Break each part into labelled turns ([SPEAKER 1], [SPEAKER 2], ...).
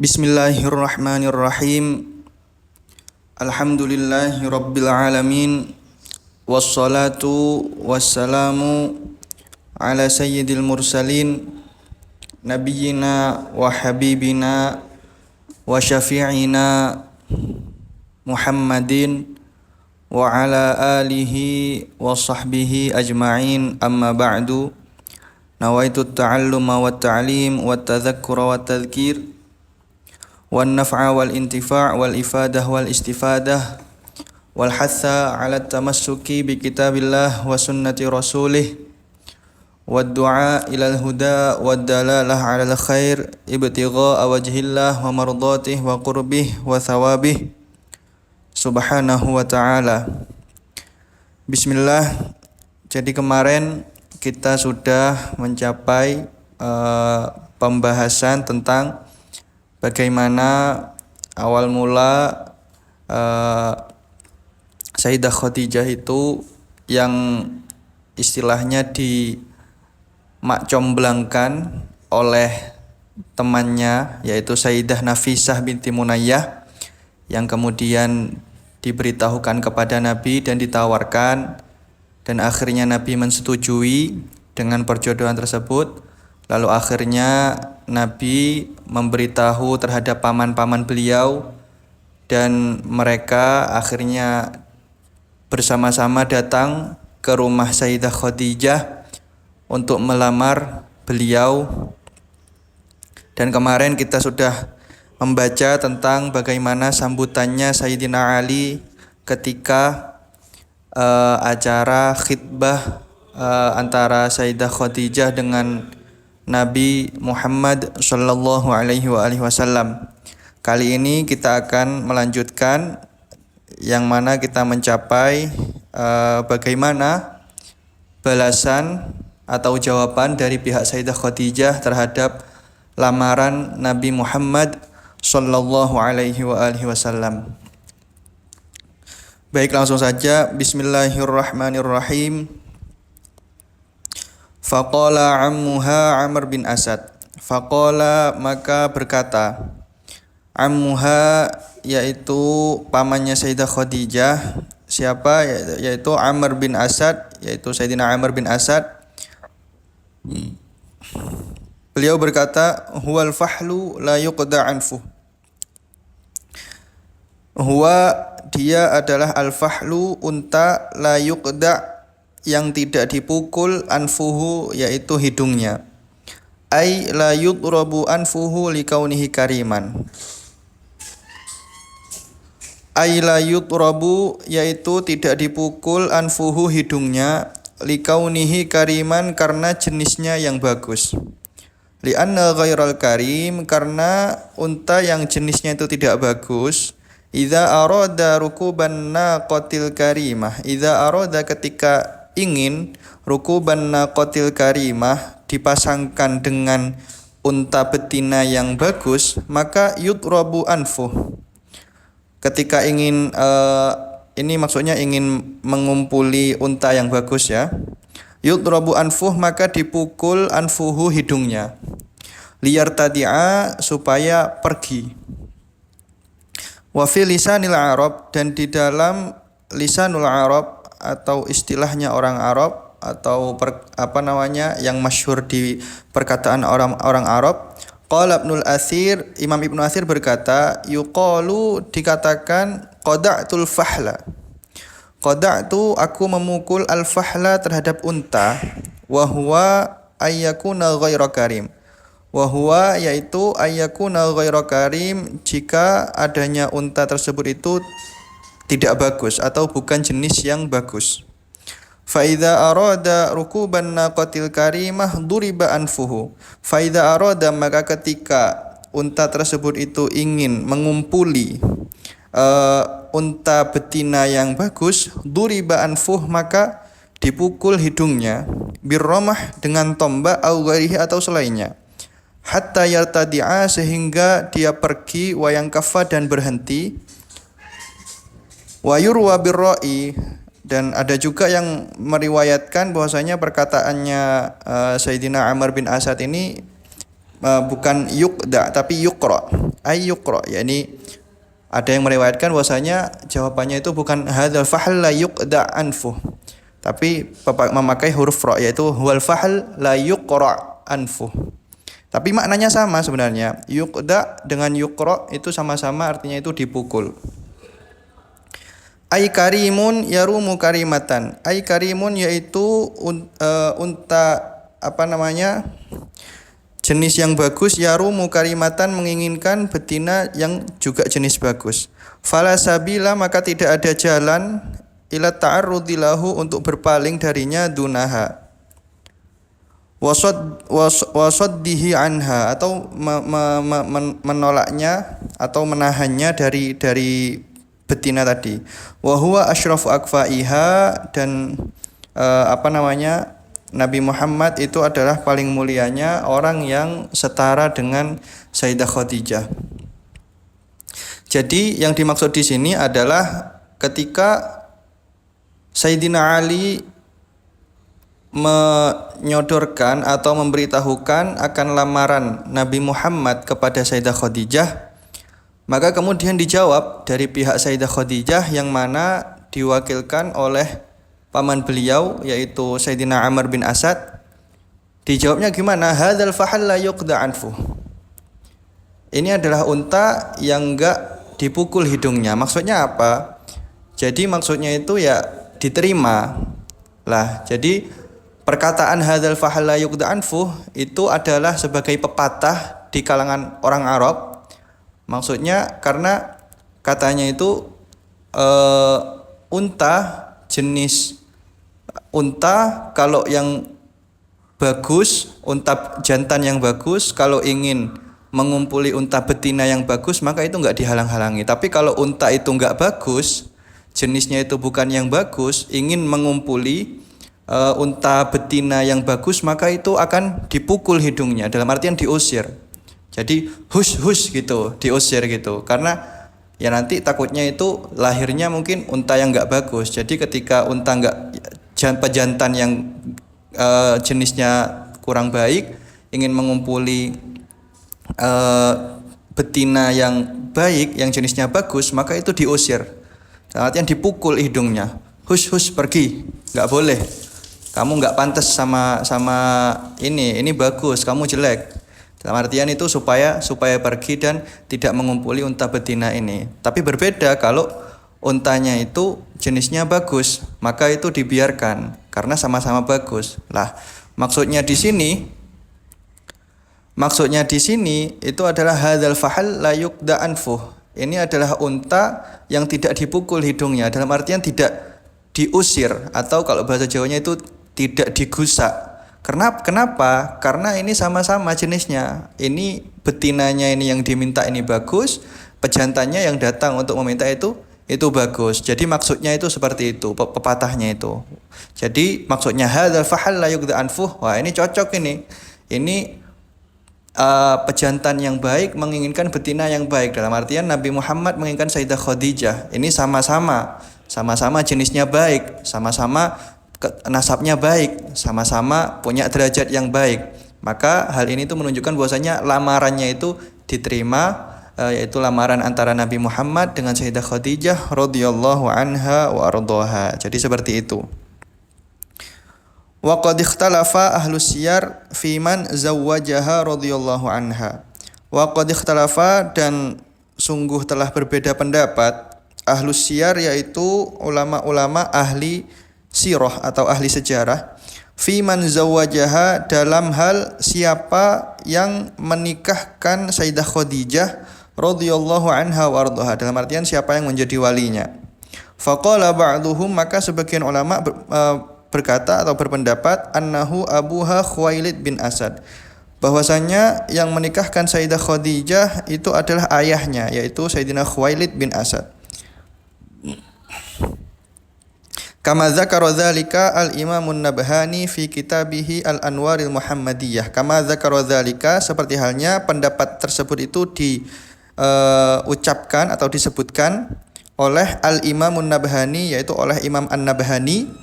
[SPEAKER 1] Bismillahirrahmanirrahim. Alhamdulillahi rabbil alamin. Wassalatu wassalamu ala sayyidil mursalin nabiyyina wa habibina wa syafi'ina Muhammadin wa ala alihi wa sahbihi ajma'in, amma ba'du. Nawaitu ta'alluma wa ta'lim wa tadhakkura wa tadhkir wan naf'a wal intifa' wal ifadah wal istifadah wal hatha 'ala tamassuki bi kitabillah wa sunnati rasulih wad du'a ilal huda wad dalalah 'ala al khair ibtigha'a wajhillah wa mardatih wa qurbih wa thawabih subhanahu wa ta'ala. Bismillah. Jadi kemarin kita sudah mencapai pembahasan tentang bagaimana awal mula Sayyidah Khadijah itu yang istilahnya dimakcomblangkan oleh temannya, yaitu Sayyidah Nafisah binti Munayyah, yang kemudian diberitahukan kepada Nabi dan ditawarkan, dan akhirnya Nabi menyetujui dengan perjodohan tersebut. Lalu akhirnya Nabi memberitahu terhadap paman-paman beliau, dan mereka akhirnya bersama-sama datang ke rumah Sayyidah Khadijah untuk melamar beliau. Dan kemarin kita sudah membaca tentang bagaimana sambutannya Sayyidina Ali ketika acara khitbah antara Sayyidah Khadijah dengan Nabi Muhammad sallallahu alaihi wasallam. Kali ini kita akan melanjutkan yang mana kita mencapai bagaimana balasan atau jawaban dari pihak Sayyidah Khadijah terhadap lamaran Nabi Muhammad sallallahu alaihi wasallam. Baik, langsung saja. Bismillahirrahmanirrahim. Faqala ammuha Amr bin Asad. Faqala, maka berkata, ammuha, yaitu pamannya Sayyidah Khadijah. Siapa? Yaitu Amr bin Asad, yaitu Sayyidina Amr bin Asad. Beliau berkata, huwal fahlu la yuqda anfu. Huwa, dia adalah al-fahlu, unta, la yuqda, yang tidak dipukul, anfuhu, yaitu hidungnya. Ai la yudrabu anfuhu likaunihi kariman. Ai la yudrabu, yaitu tidak dipukul, anfuhu, hidungnya, likaunihi kariman, karena jenisnya yang bagus. Li'anna ghairal karim, karena unta yang jenisnya itu tidak bagus. Idza arada rukuban naqatil karimah, idza arada, ketika ingin, rukuban naqatil karimah, dipasangkan dengan unta betina yang bagus, maka yudrabu anfuh. Ketika ingin ini maksudnya ingin mengumpuli unta yang bagus, ya. Yudrabu anfuh, maka dipukul, anfuhu, hidungnya. Liyar tadi'a, supaya pergi. Wa fi lisanil Arab, dan di dalam lisanul Arab atau istilahnya orang Arab, atau yang masyhur di perkataan orang Arab. Qala Ibnul Athir, Imam Ibnu Athir berkata, yuqalu, dikatakan, qada'tul fahla. Qada'tu, aku memukul, al-fahla, terhadap unta, wa huwa ayyakuna ghaira karim. Wa huwa, yaitu ayyakuna ghaira karim, jika adanya unta tersebut itu tidak bagus atau bukan jenis yang bagus. Fa idza arada rukuban naqatil karimah duriba anfuhu. Fa idza arada, maka ketika unta tersebut itu ingin mengumpuli unta betina yang bagus, duriba anfuh, maka dipukul hidungnya, birramah, dengan tombak, au ghairihi, atau selainnya. Hatta yartadi'a, sehingga dia pergi, wa yankafa, dan berhenti. Wa yurwa birra'i, dan ada juga yang meriwayatkan bahwasanya perkataannya Sayyidina Amr bin Asad ini bukan yuqda tapi yuqra. Ay yuqra, yakni ada yang meriwayatkan bahwasanya jawabannya itu bukan hadzal fahl la yuqda anfuh, tapi memakai huruf ra, yaitu huwal fahl la yuqra anfuh. Tapi maknanya sama sebenarnya. Yuqda dengan yuqra itu sama-sama artinya itu dipukul. Ai karimun yarumu karimatan. Ai karimun yaitu unta jenis yang bagus, yarumu karimatan menginginkan betina yang juga jenis bagus. Fala sabila maka tidak ada jalan ila ta'arrudilahu untuk berpaling darinya dunaha. Wasaddihi anha atau menolaknya atau menahannya dari betina tadi. Wa huwa asyrafu akfaiha, dan Nabi Muhammad itu adalah paling mulianya orang yang setara dengan Sayyidah Khadijah. Jadi yang dimaksud di sini adalah ketika Sayyidina Ali menyodorkan atau memberitahukan akan lamaran Nabi Muhammad kepada Sayyidah Khadijah, maka kemudian dijawab dari pihak Sayyidah Khadijah yang mana diwakilkan oleh paman beliau yaitu Sayyidina Amr bin Asad. Dijawabnya gimana? Hadzal fahl la yuqda anfu. Ini adalah unta yang enggak dipukul hidungnya. Maksudnya apa? Jadi maksudnya itu ya diterima. Lah, jadi perkataan hadzal fahl la yuqda anfu itu adalah sebagai pepatah di kalangan orang Arab. Maksudnya karena katanya itu unta jenis unta kalau yang bagus, unta jantan yang bagus, kalau ingin mengumpuli unta betina yang bagus maka itu enggak dihalang-halangi. Tapi kalau unta itu enggak bagus, jenisnya itu bukan yang bagus, ingin mengumpuli unta betina yang bagus maka itu akan dipukul hidungnya, dalam artian diusir. Jadi hush gitu, diusir gitu. Karena ya nanti takutnya itu lahirnya mungkin unta yang enggak bagus. Jadi ketika unta enggak pejantan yang jenisnya kurang baik ingin mengumpuli betina yang baik yang jenisnya bagus, maka itu diusir. Dalam artian dipukul hidungnya. Hush pergi, enggak boleh. Kamu enggak pantas sama ini bagus, kamu jelek. Dalam artian itu supaya pergi dan tidak mengumpuli unta betina ini. Tapi berbeda kalau untanya itu jenisnya bagus, maka itu dibiarkan karena sama-sama bagus. Lah, maksudnya di sini itu adalah hadzal fahl la yuqda anfuh. Ini adalah unta yang tidak dipukul hidungnya, dalam artian tidak diusir atau kalau bahasa Jawanya itu tidak digusak. Kenapa? Karena ini sama-sama jenisnya. Ini betinanya ini yang diminta ini bagus, pejantannya yang datang untuk meminta itu bagus. Jadi maksudnya itu seperti itu, pepatahnya itu. Jadi maksudnya hadzal fahl la yuqda anfuh. Wah, ini cocok ini. Ini pejantan yang baik menginginkan betina yang baik. Dalam artian Nabi Muhammad menginginkan Sayyidah Khadijah. Ini sama-sama jenisnya baik, sama-sama nasabnya baik, sama-sama punya derajat yang baik. Maka hal ini tuh menunjukkan bahwasanya lamarannya itu diterima, yaitu lamaran antara Nabi Muhammad dengan Sayyidah Khadijah radhiyallahu anha wa ardhaha. Jadi seperti itu. Wa qad ikhtalafa ahlus siyar fi man zawwajaha radhiyallahu anha. Wa qad ikhtalafa, dan sungguh telah berbeda pendapat ahlus siyar yaitu ulama-ulama ahli sirah atau ahli sejarah fi man zawwajaha, dalam hal siapa yang menikahkan Sayyidah Khadijah radhiyallahu anha wa ardhaha, dalam artian siapa yang menjadi walinya. Faqala ba'duhum, maka sebagian ulama berkata atau berpendapat annahu abuha Khuwailid bin Asad, bahwasanya yang menikahkan Sayyidah Khadijah itu adalah ayahnya, yaitu Sayyidina Khuwailid bin Asad. Kama dzakara dzalika al-Imam an-Nabhani fi kitabih Al-Anwaril Muhammadiyah. Kama dzakara dzalika, seperti halnya pendapat tersebut itu diucapkan atau disebutkan oleh Al-Imam an-Nabhani, yaitu oleh Imam An-Nabhani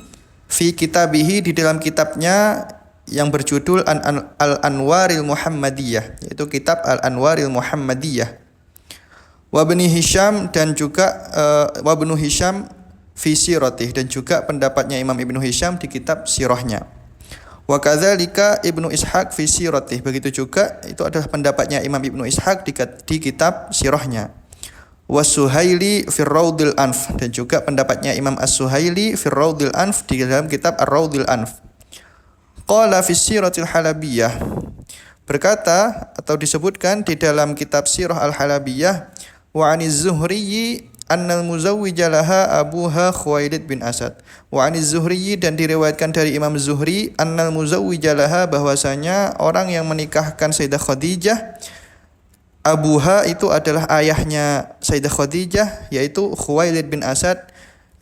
[SPEAKER 1] fi kitabih, di dalam kitabnya yang berjudul Al-Anwaril Muhammadiyah, yaitu kitab Al-Anwaril Muhammadiyah. Wa Ibnu Hisham dan juga wa Ibnu Hisham fi siratih, dan juga pendapatnya Imam Ibnu Hisham di kitab sirahnya. Wa kadzalika Ibnu Ishaq fi siratih, begitu juga itu adalah pendapatnya Imam Ibnu Ishaq di kitab sirahnya. Wasuhaili fir Raudil Anf, dan juga pendapatnya Imam As-Suhaili fir Raudil Anf di dalam kitab Ar-Raudil Anf. Qala fi Siratil Halabiyah, berkata atau disebutkan di dalam kitab Sirah Al-Halabiyah, wa 'aniz Zuhri annal muzawwija laha abuha Khuwailid bin Asad. Wa 'aniz Zuhri, dan diriwayatkan dari Imam Zuhri, annal muzawwija laha, bahwasanya orang yang menikahkan Sayyidah Khadijah, abuha itu adalah ayahnya Sayyidah Khadijah, yaitu Khuwailid bin Asad,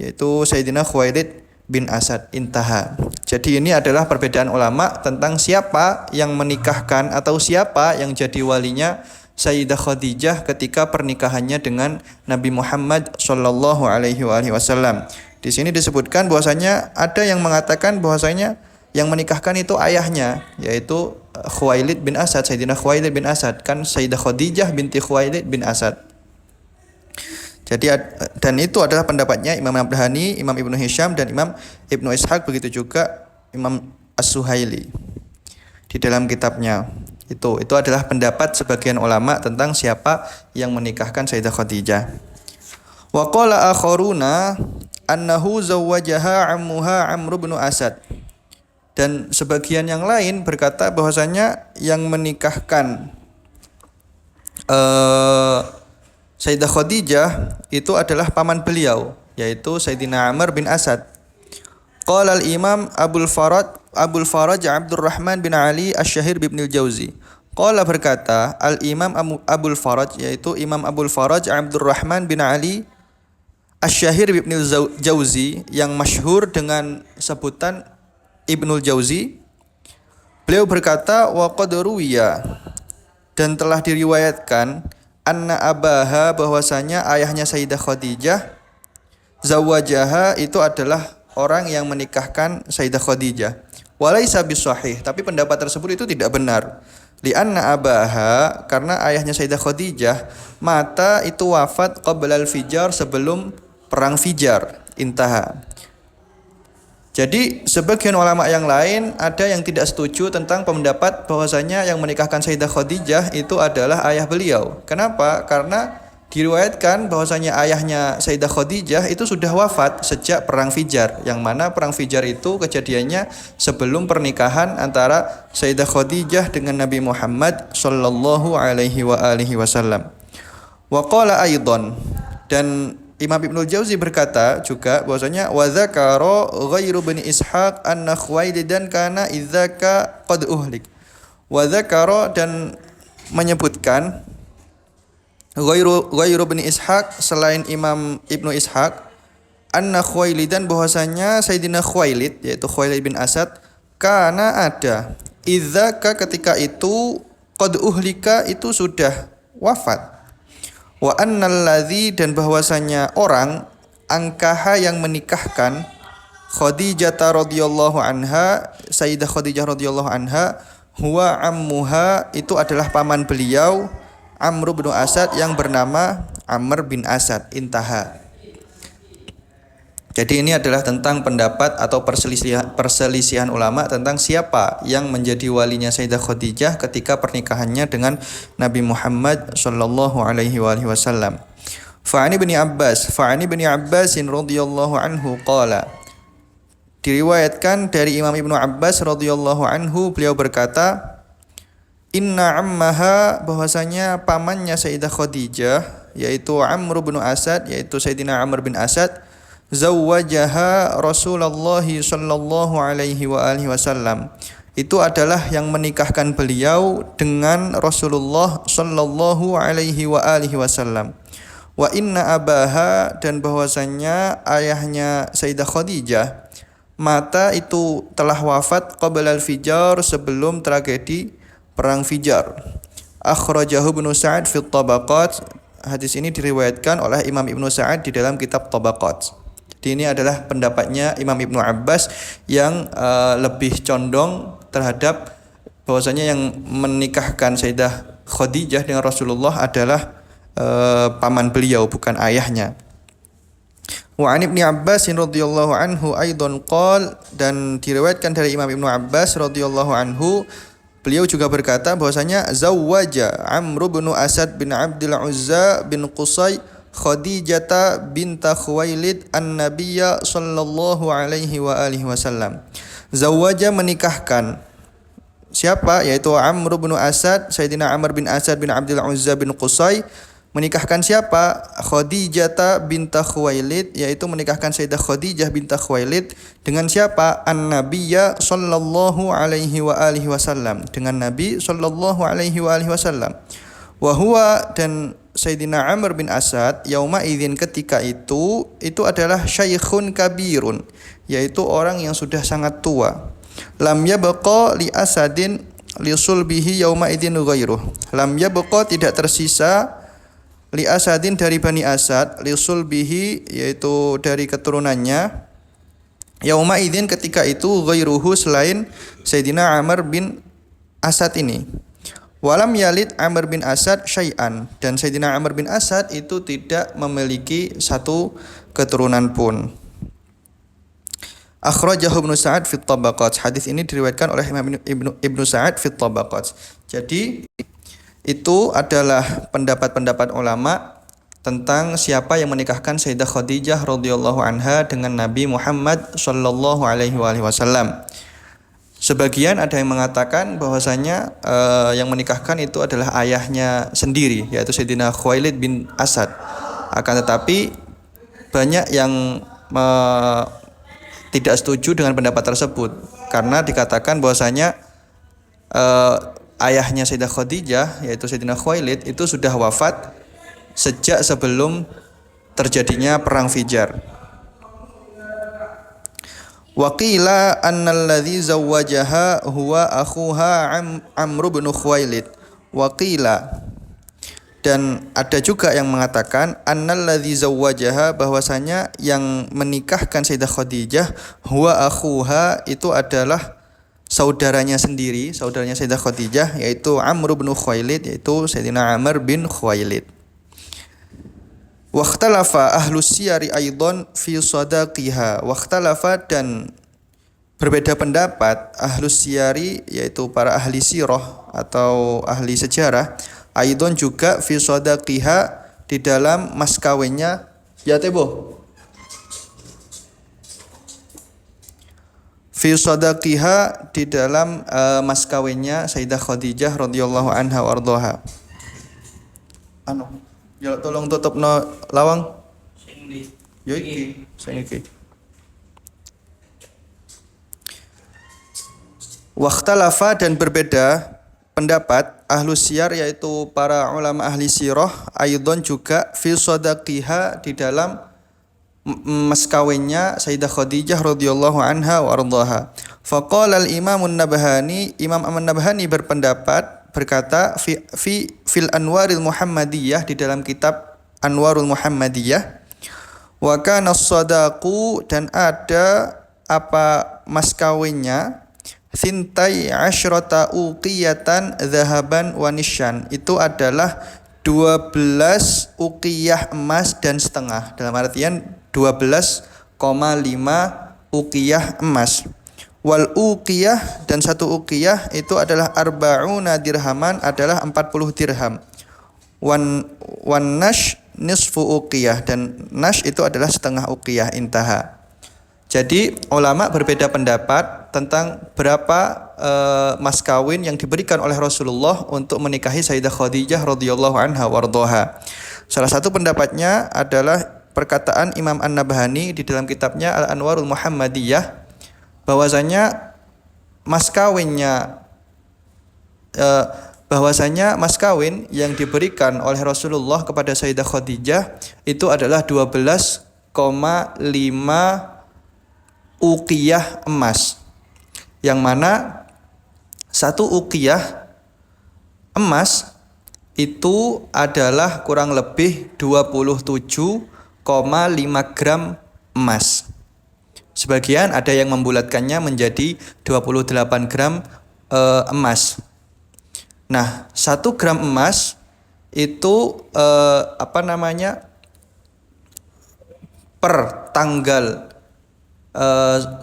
[SPEAKER 1] yaitu Sayyidina Khuwailid bin Asad. Intaha. Jadi ini adalah perbedaan ulama tentang siapa yang menikahkan atau siapa yang jadi walinya Sayyidah Khadijah ketika pernikahannya dengan Nabi Muhammad sallallahu alaihi wasallam. Di sini disebutkan bahwasanya ada yang mengatakan bahwasanya yang menikahkan itu ayahnya, yaitu Khuwailid bin Asad, Sayyidina Khuwailid bin Asad, kan Sayyidah Khadijah binti Khuwailid bin Asad. Jadi dan itu adalah pendapatnya Imam Abdhani, Imam Ibnu Hisham, dan Imam Ibnu Ishaq, begitu juga Imam As-Suhaili di dalam kitabnya. Itu adalah pendapat sebagian ulama tentang siapa yang menikahkan Sayyidah Khadijah. Wa qala akharuna annahu zawwajaha ammuha Amr bin Asad. Dan sebagian yang lain berkata bahwasanya yang menikahkan Sayyidah Khadijah itu adalah paman beliau, yaitu Sayyidina Amr bin Asad. Qala al-Imam Abul Faraj Abdurrahman bin Ali Asy-Syahir bin Al-Jauzi. Qala, berkata al-Imam Abul Faraj, yaitu Imam Abul Faraj Abdurrahman bin Ali Asy-Syahir bin Al-Jauzi, yang masyhur dengan sebutan Ibnul Jauzi. Beliau berkata, wa qad ruwiya, dan telah diriwayatkan, anna abaha, bahwasanya ayahnya Sayyidah Khadijah, zawajaha, itu adalah orang yang menikahkan Sayyidah Khadijah. Walaisa bisahih, tapi pendapat tersebut itu tidak benar. Lianna abaha, karena ayahnya Sayyidah Khadijah mata itu wafat qabla al-fijar, sebelum perang Fijar. Intaha. Jadi sebagian ulama yang lain ada yang tidak setuju tentang pendapat bahwasanya yang menikahkan Sayyidah Khadijah itu adalah ayah beliau. Kenapa? Karena diriwayatkan bahwasanya ayahnya Sayyidah Khadijah itu sudah wafat sejak perang Fijar, yang mana perang Fijar itu kejadiannya sebelum pernikahan antara Sayyidah Khadijah dengan Nabi Muhammad sallallahu alaihi wasallam. Wa qala aidan, dan Imam Ibnul Jauzi berkata juga bahwasanya wa dzakara ghairu bin Ishaq anna Khuwailidan kana idzaka qad uhlik. Wa dzakara, dan menyebutkan ghairu bin Ishaq, selain Imam Ibnu Ishaq, anna Khuwailidan, bahwasanya Sayyidina Khuwailid, yaitu Khuwailid bin Asad, kana ada, idzaka, ketika itu, qad uhlika, itu sudah wafat. Wa annal ladzi, dan bahwasanya orang angkaha yang menikahkan Khadijah radhiyallahu anha, Sayyidah Khadijah radhiyallahu anha, huwa ammuha, itu adalah paman beliau Amr bin Asad yang bernama Amr bin Asad. Intaha. Jadi ini adalah tentang pendapat atau perselisihan ulama tentang siapa yang menjadi walinya Sayyidah Khadijah ketika pernikahannya dengan Nabi Muhammad sallallahu alaihi wasallam. Fa'ani bin Abbas radhiyallahu anhu qala. Diriwayatkan dari Imam Ibnu Abbas radhiyallahu anhu, beliau berkata, inna ammaha, bahwasanya pamannya Sayyidah Khadijah, yaitu Amr bin Asad, yaitu Sayyidina Amr bin Asad, zawwajaha Rasulullah sallallahu alaihi wasallam, itu adalah yang menikahkan beliau dengan Rasulullah sallallahu alaihi wasallam. Wa inna abaha, dan bahwasanya ayahnya Sayyidah Khadijah mata itu telah wafat qabla al-fijar, sebelum tragedi perang Fijar. Akhrajahu Ibnu Sa'ad fi Tabaqat. Hadis ini diriwayatkan oleh Imam Ibnu Sa'ad di dalam kitab Tabaqat. Jadi ini adalah pendapatnya Imam Ibnu Abbas yang lebih condong terhadap bahwasanya yang menikahkan Sayyidah Khadijah dengan Rasulullah adalah paman beliau, bukan ayahnya. Wa an Ibnu Abbas radhiyallahu anhu aidan qol, dan diriwayatkan dari Imam Ibnu Abbas radhiyallahu anhu, beliau juga berkata bahwasanya zawwaja Amr bin Asad bin Abdul Uzza bin Qusay Khadijata binta Khuwailid an-nabiyya sallallahu alaihi wa alihi wasallam. Zawwaja menikahkan siapa? Yaitu Amr bin Asad, Sayyidina Amr bin Asad bin Abdul Uzza bin Qusay menikahkan siapa? Khadijata binta Khuwailid, yaitu menikahkan Sayyidah Khadijah binta Khuwailid dengan siapa? An-nabiyya sallallahu alaihi wa alihi wasallam, dengan Nabi sallallahu alaihi wa alihi wasallam. Wa huwa, dan Sayyidina Amr bin Asad yauma idzin ketika itu adalah syaikhun kabirun, yaitu orang yang sudah sangat tua. Lam yabqa li Asadin li sulbihi yauma idzin ghairuh. Lam yabqa, tidak tersisa, li Asadin dari Bani Asad, li sulbihi yaitu dari keturunannya, yauma idzin ketika itu, ghairuhu selain Sayyidina Amr bin Asad ini. Walam yalid Amr bin Asad syai'an, dan Sayyidina Amr bin Asad itu tidak memiliki satu keturunan pun. Akhrajahu Ibnu Sa'ad fi Tabaqat. Hadis ini diriwayatkan oleh Imam Ibnu Sa'ad fi Tabaqat. Jadi itu adalah pendapat-pendapat ulama tentang siapa yang menikahkan Sayyidah Khadijah radhiyallahu anha dengan Nabi Muhammad sallallahu alaihi wasallam. Sebagian ada yang mengatakan bahwasanya yang menikahkan itu adalah ayahnya sendiri, yaitu Sayyidina Khuwailid bin Asad. Akan tetapi banyak yang tidak setuju dengan pendapat tersebut, karena dikatakan bahwasanya ayahnya Sayyidah Khadijah, yaitu Sayyidina Khuwailid, itu sudah wafat sejak sebelum terjadinya perang Fijar. Wa qila annal ladzi zawwajaha huwa akhuha Amr bin Khuwailid. Wa qila, dan ada juga yang mengatakan annal ladzi zawwajaha, bahwasanya yang menikahkan Sayyidah Khadijah huwa akhuha, itu adalah saudaranya sendiri, saudaranya Sayyidah Khadijah, yaitu Amr bin Khuwailid, yaitu Sayyidina Amr bin Khuwailid. Wakhtalafa ahlus siyari aidan fi sadaqiha. Wakhtalafa, dan berbeda pendapat ahlus siyari, yaitu para ahli sirah atau ahli sejarah, aidan juga fi sadaqiha, di dalam mas kawinnya, ya tebo, fi sadaqiha, di dalam mas kawinnya Sayyidah Khadijah radhiyallahu anha wa ardhaha. Ya tolong tutup no lawang. Yo iki, sing iki. Wakhtalafa, dan berbeda pendapat ahlus siyar, yaitu para ulama ahli sirah, aidan juga fi sadaqiha, di dalam mas kawinnya Sayyidah Khadijah radhiyallahu anha wa ardhaha. Faqala al-Imam an-Nabhani, Imam An-Nabhani berpendapat, berkata fil Anwaril Muhammadiyah, di dalam kitab Anwarul Muhammadiyah, wa kana as-sadaqu, dan ada apa mas kawinnya, thintai asyrata uqiyatan dhahaban wa nisyan, itu adalah 12 uqiyah emas dan setengah, dalam artian 12,5 uqiyah emas. Wal uqiyah, dan satu uqiyah itu adalah arba'una dirhaman, adalah 40 dirham. Wan nash nisfu uqiyah, dan nash itu adalah setengah uqiyah. Intaha. Jadi ulama berbeda pendapat tentang berapa mas kawin yang diberikan oleh Rasulullah untuk menikahi Sayyidah Khadijah radhiyallahu anha wardhaha. Salah satu pendapatnya adalah perkataan Imam An-Nabhani di dalam kitabnya Al-Anwarul Muhammadiyah, bahwasanya mas kawin yang diberikan oleh Rasulullah kepada Sayyidah Khadijah itu adalah 12,5 uqiyah emas, yang mana satu uqiyah emas itu adalah kurang lebih 27,5 gram emas. Sebagian ada yang membulatkannya menjadi 28 gram emas. Nah, 1 gram emas itu per tanggal 11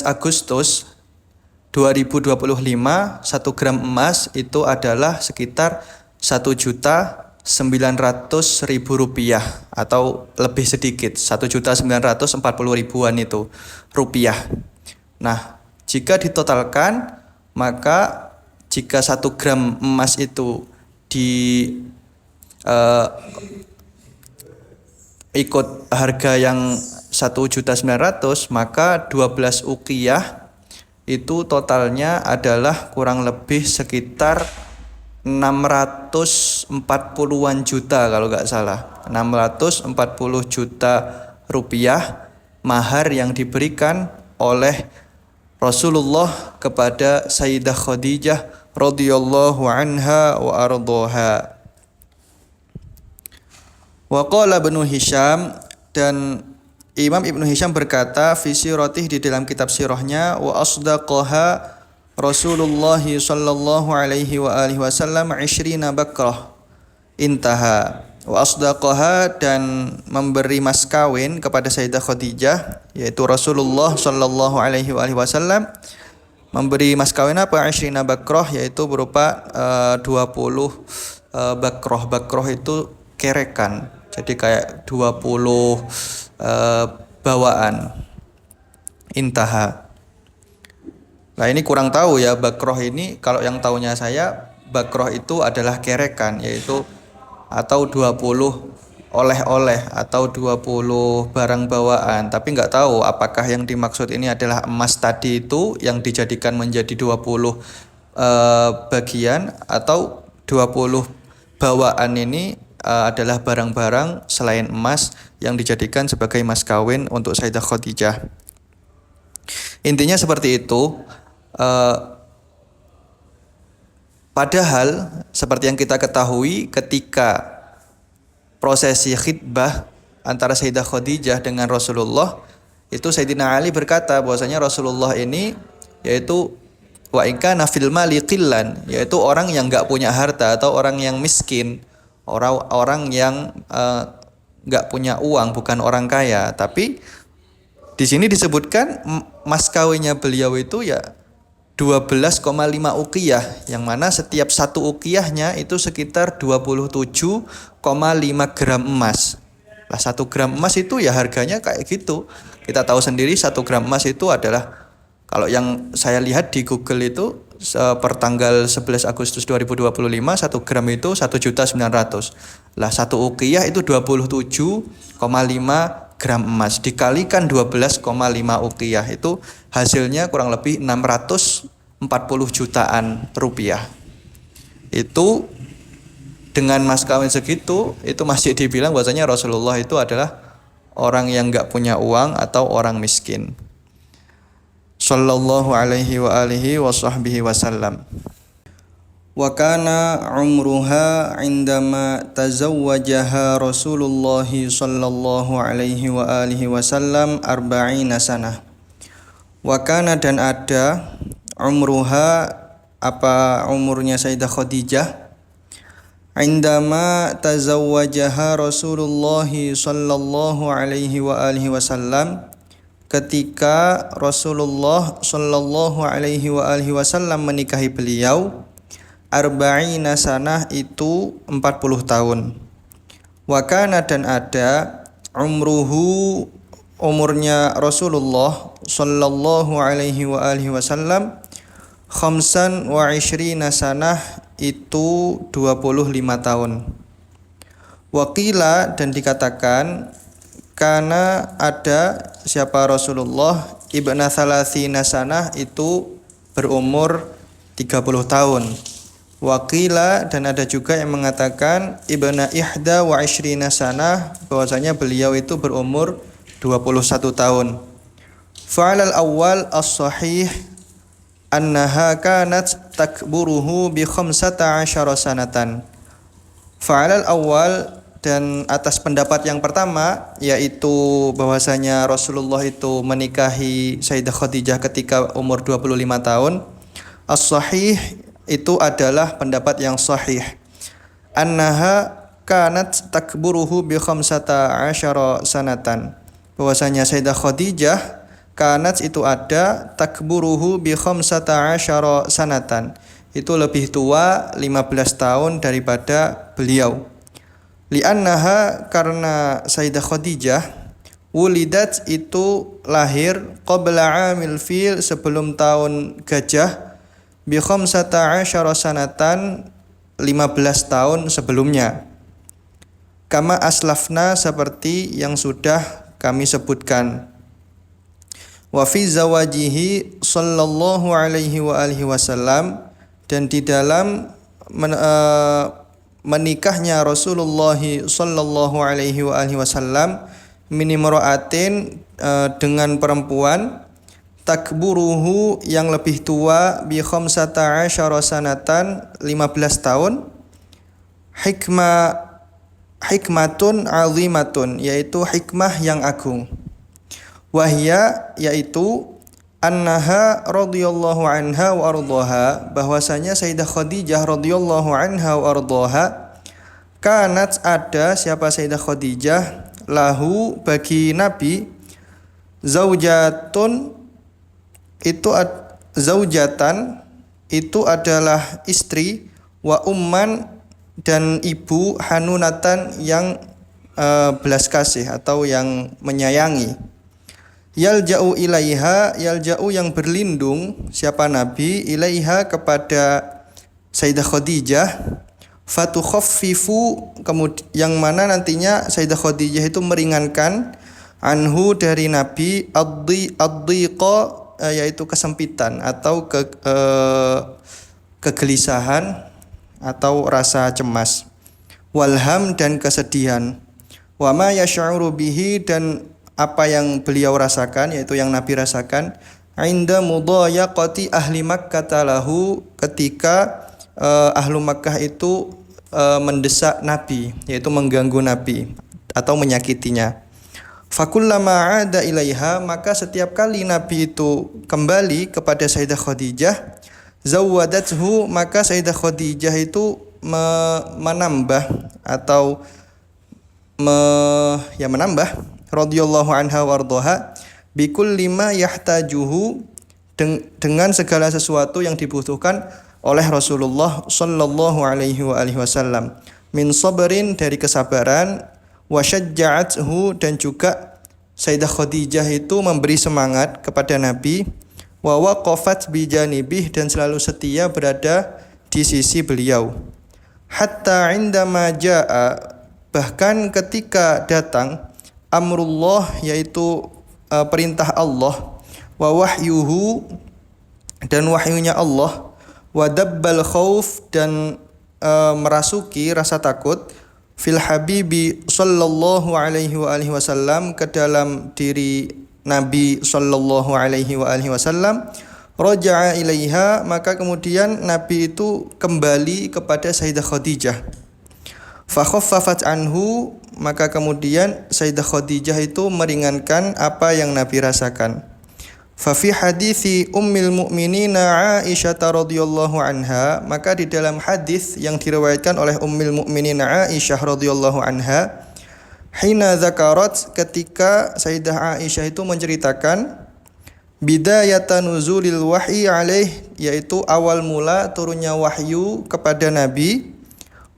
[SPEAKER 1] Agustus 2025 1 gram emas itu adalah sekitar 1.900.000 rupiah atau lebih sedikit 1.940.000-an itu rupiah. Nah, jika ditotalkan maka jika 1 gram emas itu ikut harga yang 1.900.000 maka 12 uqiyah itu totalnya adalah kurang lebih sekitar 640-an juta kalau nggak salah. 640 juta rupiah mahar yang diberikan oleh Rasulullah kepada Sayyidah Khadijah radhiyallahu anha wa ardhaha. Wa qala Ibnu Hisham, dan Imam Ibnu Hisham berkata fi siratih di dalam kitab sirahnya, wa asdaqaha Rasulullah sallallahu alaihi wa alihi wasallam 20 bakrah intaha. Wa asdaqaha, dan memberi mas kawin kepada Sayyidah Khadijah yaitu Rasulullah sallallahu alaihi wa alihi wasallam memberi mas kawin apa? 20 bakrah, yaitu berupa 20 bakrah. Bakrah itu kerekan. Jadi kayak 20 bawaan. Intaha. Nah, ini kurang tahu ya bakrah ini. Kalau yang tahunya saya, bakrah itu adalah kerekan, yaitu atau 20 oleh-oleh atau 20 barang bawaan. Tapi nggak tahu apakah yang dimaksud ini adalah emas tadi itu yang dijadikan menjadi 20 bagian, atau 20 bawaan ini adalah barang-barang selain emas yang dijadikan sebagai mas kawin untuk Sayyidah Khadijah. Intinya seperti itu. Padahal seperti yang kita ketahui, ketika prosesi khitbah antara Sayyidah Khadijah dengan Rasulullah, itu Sayyidina Ali berkata bahwasanya Rasulullah ini yaitu wa in kana fil mali qillan, yaitu orang yang enggak punya harta atau orang yang miskin, orang yang enggak punya uang, bukan orang kaya. Tapi di sini disebutkan mas kawinnya beliau itu ya 12,5 uqiyah, yang mana setiap satu uqiyahnya itu sekitar 27,5 gram emas. Lah 1 gram emas itu ya harganya kayak gitu. Kita tahu sendiri 1 gram emas itu adalah, kalau yang saya lihat di Google itu per tanggal 11 Agustus 2025 1 gram itu 1.900.000. Lah 1 uqiyah itu 27,5 gram emas dikalikan 12,5 uqiyah, itu hasilnya kurang lebih 640 jutaan rupiah. Itu dengan mas kawin segitu, itu masih dibilang bahwasanya Rasulullah itu adalah orang yang enggak punya uang atau orang miskin. Sallallahu alaihi wa alihi wa sahbihi wasallam. Wa kana umruha indama tazawwajaha Rasulullah sallallahu alaihi wa alihi wasallam 40 sanah. Wa kana, dan ada umruha, apa umurnya Sayyidah Khadijah, indama tazawwajaha Rasulullah sallallahu alaihi wa alihi wasallam, ketika Rasulullah sallallahu alaihi wa alihi wasallam menikahi beliau, 40 sanah itu 40 tahun. Wa kana, dan ada umruhu, umurnya Rasulullah sallallahu alaihi wa alihi wasallam 25 sanah itu 25 tahun. Wa qila, dan dikatakan karena ada siapa Rasulullah ibna thalathina sanah itu berumur 30 tahun. Waqila, dan ada juga yang mengatakan ibna ihda wa ishrina sanah, bahwasanya beliau itu berumur 21 tahun. Fa'alal awal as-sahih annaha kanat takburuhu bi 15 sanatan. Fa'alal awal, dan atas pendapat yang pertama, yaitu bahwasanya Rasulullah itu menikahi Sayyidah Khadijah ketika umur 25 tahun, as-sahih itu adalah pendapat yang sahih. Annaha kanat takburuhu bi khamsata asyara sanatan. Bahwasanya Sayyidah Khadijah kanat itu ada takburuhu bi khamsata asyara sanatan. Itu lebih tua 15 tahun daripada beliau. Li'annaha karena Sayyidah Khadijah wulidat itu lahir qabla amil fil sebelum tahun gajah bi khamsata asyara sanatan 15 tahun sebelumnya. Kama aslafna seperti yang sudah kami sebutkan. Wa fi zawajihi sallallahu alaihi wa alihi wasallam, dan di dalam menikahnya Rasulullah sallallahu alaihi wa alihi wasallam min imra'atin dengan perempuan takburuhu yang lebih tua bi khamsata asyara sanatan 15 tahun, hikmatun azimatun, yaitu hikmah yang agung. Wahya, yaitu annaha radhiyallahu anha wa ardhaha, bahwasanya Sayyidah Khadijah radhiyallahu anha wa ardhaha kanat ada siapa Sayyidah Khadijah lahu bagi Nabi zaujatun itu zaujatan itu adalah istri, wa umman dan ibu, hanunatan yang belas kasih atau yang menyayangi. Yalja'u ilaiha, yalja'u yang berlindung siapa Nabi ilaiha kepada Sayyidah Khadijah, fatukhaffifu yang mana nantinya Sayyidah Khadijah itu meringankan anhu dari Nabi ad-dhiqa yaitu kesempitan atau kegelisahan atau rasa cemas, walham dan kesedihan, wa ma yash'uru bihi dan apa yang beliau rasakan, yaitu yang Nabi rasakan, inda mudayaqati ahli Makkah lahu, ketika ahlu Makkah itu mendesak Nabi, yaitu mengganggu Nabi atau menyakitinya. Fakullama 'ada ilaiha, maka setiap kali Nabi itu kembali kepada Sayyidah Khadijah, zawwadathu, maka Sayyidah Khadijah itu menambah atau menambah radhiyallahu anha wardoha bikulli ma yahtajuhu, dengan segala sesuatu yang dibutuhkan oleh Rasulullah sallallahu alaihi wa alihi wasallam, min sabrin, dari kesabaran, wa syajja'athu, dan juga Sayyidah Khadijah itu memberi semangat kepada Nabi, wa waqafat bi janibih, dan selalu setia berada di sisi beliau. Hatta indama jaa, bahkan ketika datang amrullah, yaitu perintah Allah, wa wahyuhu, dan wahyunya Allah, wa dabbal khauf, dan merasuki rasa takut, fil habibi sallallahu alaihi wa alihi wasallam, ke dalam diri Nabi sallallahu alaihi wa alihi wasallam, raja'a ilaiha, maka kemudian Nabi itu kembali kepada Sayyidah Khadijah. Fa khaffafat anhu, maka kemudian Sayyidah Khadijah itu meringankan apa yang Nabi rasakan. Fa fi hadithi ummil mukminina Aisyah radhiyallahu anha, maka di dalam hadis yang diriwayatkan oleh ummul mukminin Aisyah radhiyallahu anha, hina zakarat, ketika Sayyidah Aisyah itu menceritakan bidayatan nuzulil wahyi alaih, yaitu awal mula turunnya wahyu kepada Nabi.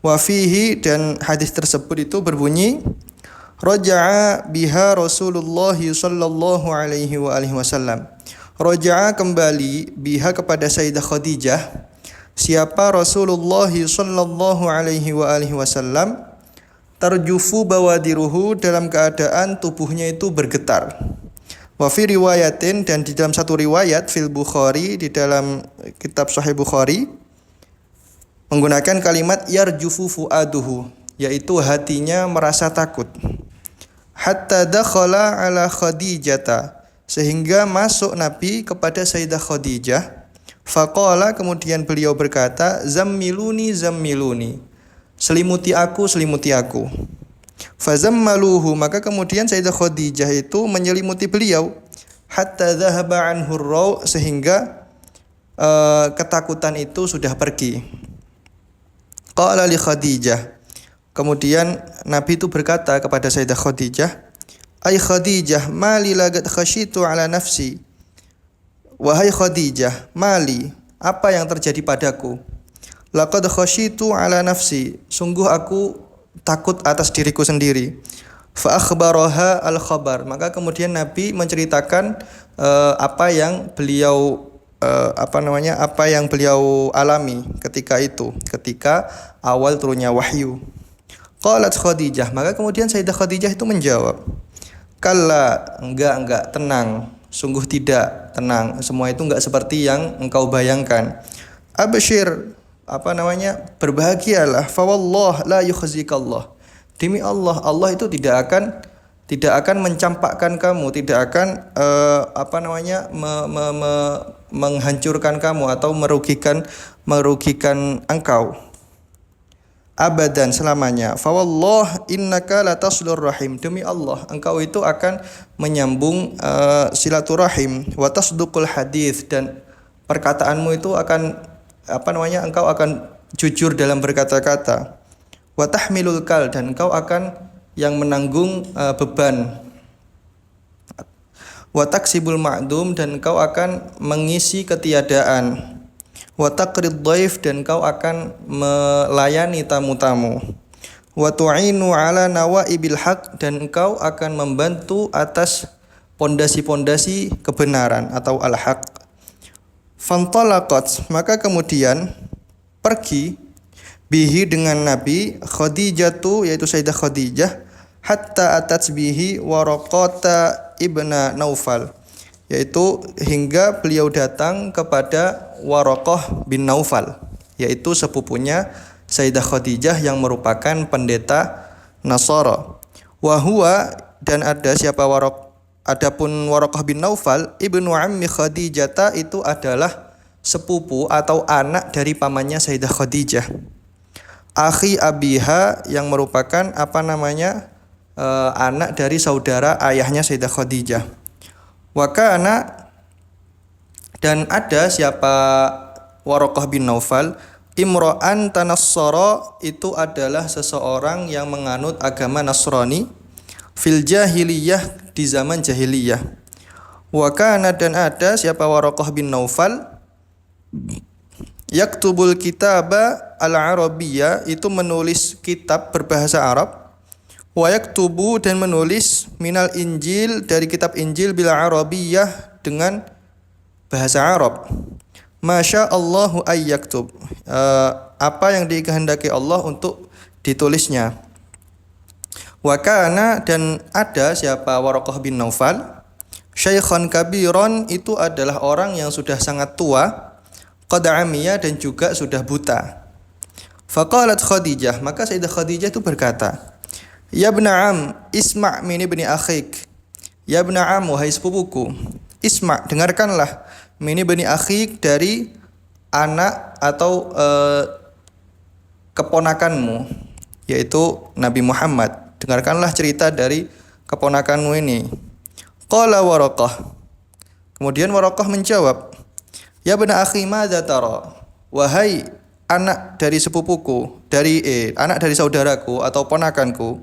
[SPEAKER 1] Wa fihi, dan hadis tersebut itu berbunyi, raja'a biha Rasulullah sallallahu alaihi wa alihi wasallam. Raja'a, kembali, biha kepada Sayyidah Khadijah, siapa Rasulullah sallallahu alaihi wa alihi wasallam, tarjufu bawadiruhu, dalam keadaan tubuhnya itu bergetar. Wa fi riwayatin, dan di dalam satu riwayat, fil Bukhari, di dalam kitab Sahih Bukhari, menggunakan kalimat yarjufu fuaduhu, yaitu hatinya merasa takut. Hatta dakhala ala Khadijata, sehingga masuk Nabi kepada Sayyidah Khadijah. Faqala, kemudian beliau berkata, zammiluni zammiluni, selimuti aku, selimuti aku. Fazammaluhu, maka kemudian Sayyidah Khadijah itu menyelimuti beliau hatta dhahaba anhu ar-raw, sehingga ketakutan itu sudah pergi. Qala li Khadijah, kemudian Nabi itu berkata kepada Sayyidah Khadijah, "Ai Khadijah, mali laqad khasyitu ala nafsi." Wahai Khadijah, mali, apa yang terjadi padaku? Laqad khasyitu ala nafsi, sungguh aku takut atas diriku sendiri. Fa akhbaraha al khabar, maka kemudian Nabi menceritakan apa yang beliau apa yang beliau alami ketika itu, ketika awal turunnya wahyu. Qalat Khadijah, maka kemudian Sayyidah Khadijah itu menjawab, "Kalla, enggak, tenang, sungguh tidak, tenang, semua itu enggak seperti yang engkau bayangkan. Absyir, berbahagialah, fa wallah la yukhzikallah." Demi Allah, Allah itu tidak akan mencampakkan kamu, tidak akan menghancurkan kamu atau merugikan engkau. Abadan, selamanya. Fa wallah innaka lataslur rahim. Demi Allah, engkau itu akan menyambung silaturahim, wa tasduqul hadis, dan perkataanmu itu akan engkau akan jujur dalam berkata-kata. Wa tahmilul kal, dan engkau akan yang menanggung beban. Wa taksibul ma'dum, dan engkau akan mengisi ketiadaan. Wa taqrid dhaif, dan engkau akan melayani tamu-tamu. Wa tu'inu ala nawaibil haq, dan engkau akan membantu atas pondasi-pondasi kebenaran atau al-haq. Fantalaqat, maka kemudian pergi bihi dengan Nabi Khadijatu, yaitu Sayyidah Khadijah, hatta atat bihi Waraqata ibna Naufal, yaitu hingga beliau datang kepada Waraqah bin Naufal, yaitu sepupunya Sayyidah Khadijah yang merupakan pendeta Nasara. Wa huwa, dan ada siapa adapun Waraqah bin Naufal ibnu ammi Khadijata, itu adalah sepupu atau anak dari pamannya Sayyidah Khadijah. Akhi abiha, yang merupakan anak dari saudara ayahnya Sayyidah Khadijah. Wa kana, dan ada siapa Waraqah bin Naufal, imra'an tanassara, itu adalah seseorang yang menganut agama Nasrani, fil jahiliyah, di zaman jahiliyah. Wa kana, dan ada siapa Waraqah bin Naufal, yaktubul kitaba al-arabiyyah, itu menulis kitab berbahasa Arab. Wa yaktubu, dan menulis minal injil, dari kitab Injil, bil arabiyyah, dengan bahasa Arab. Masya Allahu ayyaktub, apa yang dikehendaki Allah untuk ditulisnya. Wa kana, dan ada siapa Waraqah bin Naufal, syaikhan kabiron, itu adalah orang yang sudah sangat tua, qad amiya, dan juga sudah buta. Faqalat Khadijah, maka Sayyidah Khadijah itu berkata, "Ya ibna am, isma' min ibni akhik." Ya ibna am, wahai sepupuku, isma', dengarkanlah, min ibni akhik, dari anak atau keponakanmu, yaitu Nabi Muhammad. Dengarkanlah cerita dari keponakanmu ini. Qala Waraqah, kemudian Waraqah menjawab, "Ya ibna akhi, madza tara?" Wahai anak dari sepupuku, anak dari saudaraku atau ponakanku,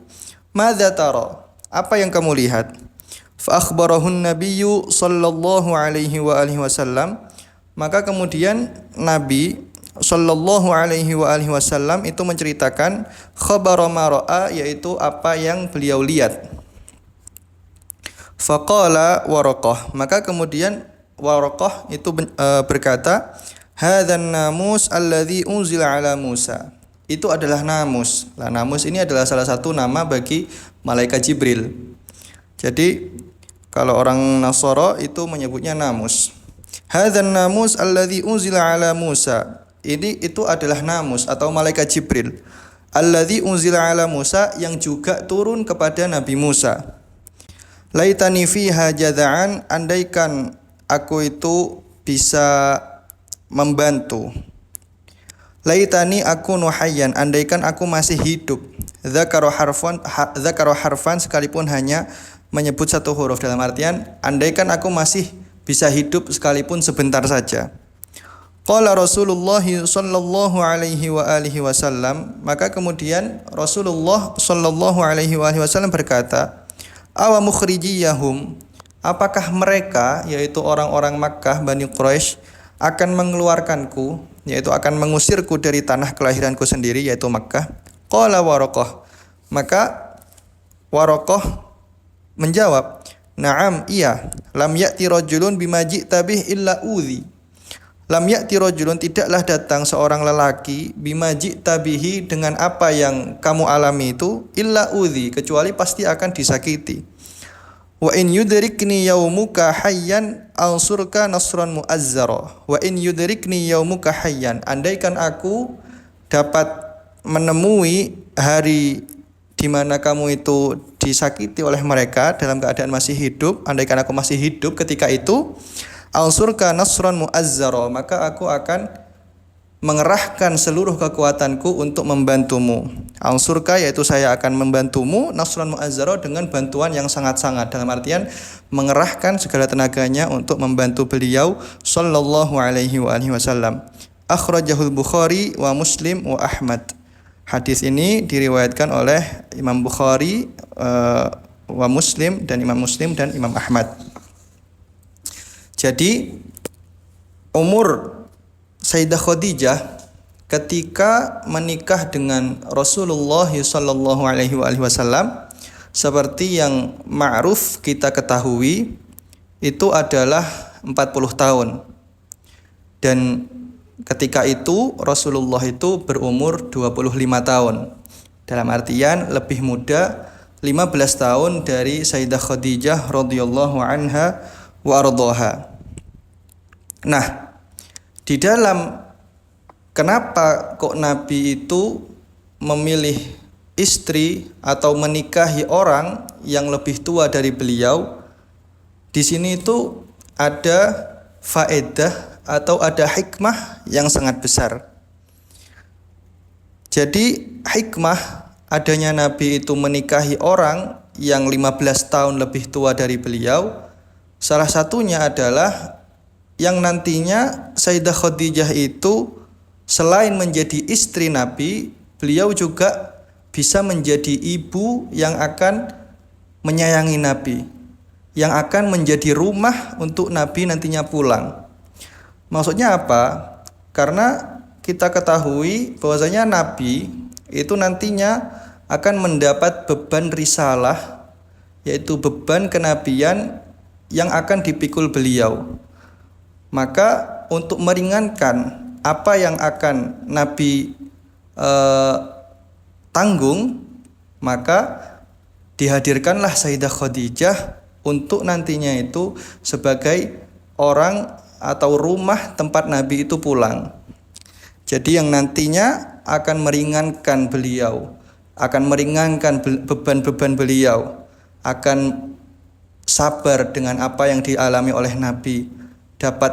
[SPEAKER 1] madza tara, apa yang kamu lihat? Fa akhbarahun nabiyyu sallallahu alaihi wa alihi wasallam, maka kemudian Nabi sallallahu alaihi wa alihi wasallam itu menceritakan khabar ma ra'a, yaitu apa yang beliau lihat. Faqala Waraqah, maka kemudian Waraqah itu berkata, hadzan namus alladzi unzila ala Musa. Itu adalah namus. Nah, namus ini adalah salah satu nama bagi malaikat Jibril. Jadi kalau orang Nasara itu menyebutnya namus. Hadzan namus alladzi unzila ala Musa. Itu adalah namus atau malaikat Jibril. Alladzi unzila ala Musa, yang juga turun kepada Nabi Musa. Laitani fiha jada'an, andaikan aku itu bisa membantu. Laitani aku nuhayyan, andaikan aku masih hidup. dzakara harfan sekalipun hanya menyebut satu huruf, dalam artian andaikan aku masih bisa hidup sekalipun sebentar saja. Qala Rasulullah sallallahu alaihi wa alihi wasallam, maka kemudian Rasulullah sallallahu alaihi wa alihi wasallam berkata, awa mukhrijiyahum, apakah mereka, yaitu orang-orang Makkah Bani Quraisy, akan mengeluarkanku, yaitu akan mengusirku dari tanah kelahiranku sendiri, yaitu Makkah? Qala Waraqah, maka Waraqah menjawab, na'am, iya. Lam ya'ti rajulun bima ji'ta bih illa udhi. Lam ya'ti rajulun, tidaklah datang seorang lelaki, bima ji'ta bihi, dengan apa yang kamu alami itu, illa udhi, kecuali pasti akan disakiti. Wa in yudrikni yaumuka hayyan ansurka nasran mu'azzara. Wa in yudrikni yaumuka hayyan, andaikan aku dapat menemui hari di mana kamu itu disakiti oleh mereka dalam keadaan masih hidup, andaikan aku masih hidup ketika itu, ansurka nasran mu'azzara, maka aku akan mengerahkan seluruh kekuatanku untuk membantumu. Ansurka, yaitu saya akan membantumu, nasran mu'azzara, dengan bantuan yang sangat-sangat, dalam artian mengerahkan segala tenaganya untuk membantu beliau sallallahu alaihi wa alihi wasallam. Akhrajahul Bukhari wa Muslim wa Ahmad. Hadis ini diriwayatkan oleh Imam Bukhari wa Muslim, dan Imam Muslim dan Imam Ahmad. Jadi umur Sayyidah Khadijah ketika menikah dengan Rasulullah sallallahu alaihi wasallam, seperti yang ma'ruf kita ketahui, itu adalah 40 tahun. Dan ketika itu Rasulullah itu berumur 25 tahun. Dalam artian lebih muda 15 tahun dari Sayyidah Khadijah radhiyallahu anha wa ardhaha. Nah, di dalam kenapa kok Nabi itu memilih istri atau menikahi orang yang lebih tua dari beliau, di sini itu ada faedah atau ada hikmah yang sangat besar. Jadi hikmah adanya Nabi itu menikahi orang yang 15 tahun lebih tua dari beliau, salah satunya adalah yang nantinya Sayyidah Khadijah itu selain menjadi istri Nabi, beliau juga bisa menjadi ibu yang akan menyayangi Nabi, yang akan menjadi rumah untuk Nabi nantinya pulang. Maksudnya apa? Karena kita ketahui bahwasanya Nabi itu nantinya akan mendapat beban risalah, yaitu beban kenabian yang akan dipikul beliau. Maka untuk meringankan apa yang akan Nabi tanggung, maka dihadirkanlah Sayyidah Khadijah untuk nantinya itu sebagai orang atau rumah tempat Nabi itu pulang. Jadi yang nantinya akan meringankan beliau, akan meringankan beban-beban beliau, akan sabar dengan apa yang dialami oleh Nabi, dapat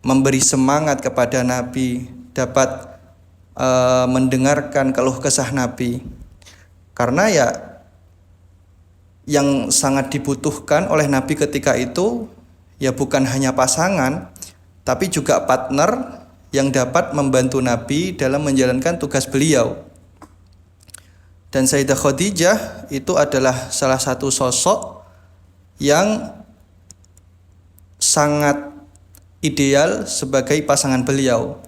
[SPEAKER 1] memberi semangat kepada Nabi, dapat mendengarkan keluh kesah Nabi. Karena ya yang sangat dibutuhkan oleh Nabi ketika itu ya bukan hanya pasangan, tapi juga partner yang dapat membantu Nabi dalam menjalankan tugas beliau. Dan Sayyidah Khadijah itu adalah salah satu sosok yang sangat ideal sebagai pasangan beliau.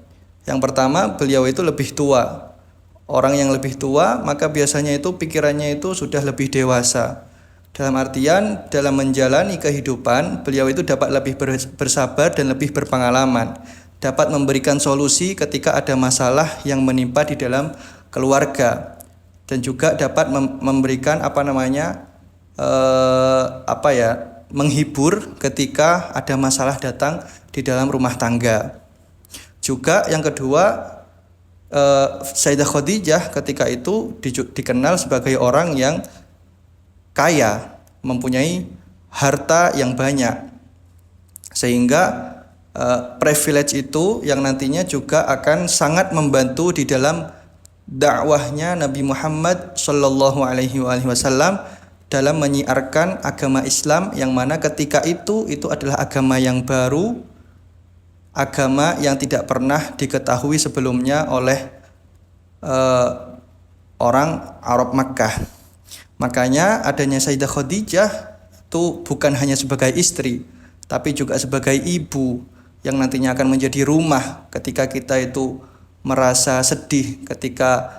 [SPEAKER 1] Yang pertama, beliau itu lebih tua. Orang yang lebih tua, maka biasanya itu pikirannya itu sudah lebih dewasa. Dalam artian, dalam menjalani kehidupan, beliau itu dapat lebih bersabar dan lebih berpengalaman. Dapat memberikan solusi ketika ada masalah yang menimpa di dalam keluarga. Dan juga dapat memberikan menghibur ketika ada masalah datang di dalam rumah tangga. Juga yang kedua, Sayyidah Khadijah ketika itu dikenal sebagai orang yang kaya, mempunyai harta yang banyak, sehingga privilege itu yang nantinya juga akan sangat membantu di dalam dakwahnya Nabi Muhammad Shallallahu Alaihi Wasallam dalam menyiarkan agama Islam, yang mana ketika itu adalah agama yang baru, agama yang tidak pernah diketahui sebelumnya oleh orang Arab Makkah. Makanya adanya Sayyidah Khadijah itu bukan hanya sebagai istri, tapi juga sebagai ibu yang nantinya akan menjadi rumah ketika kita itu merasa sedih, ketika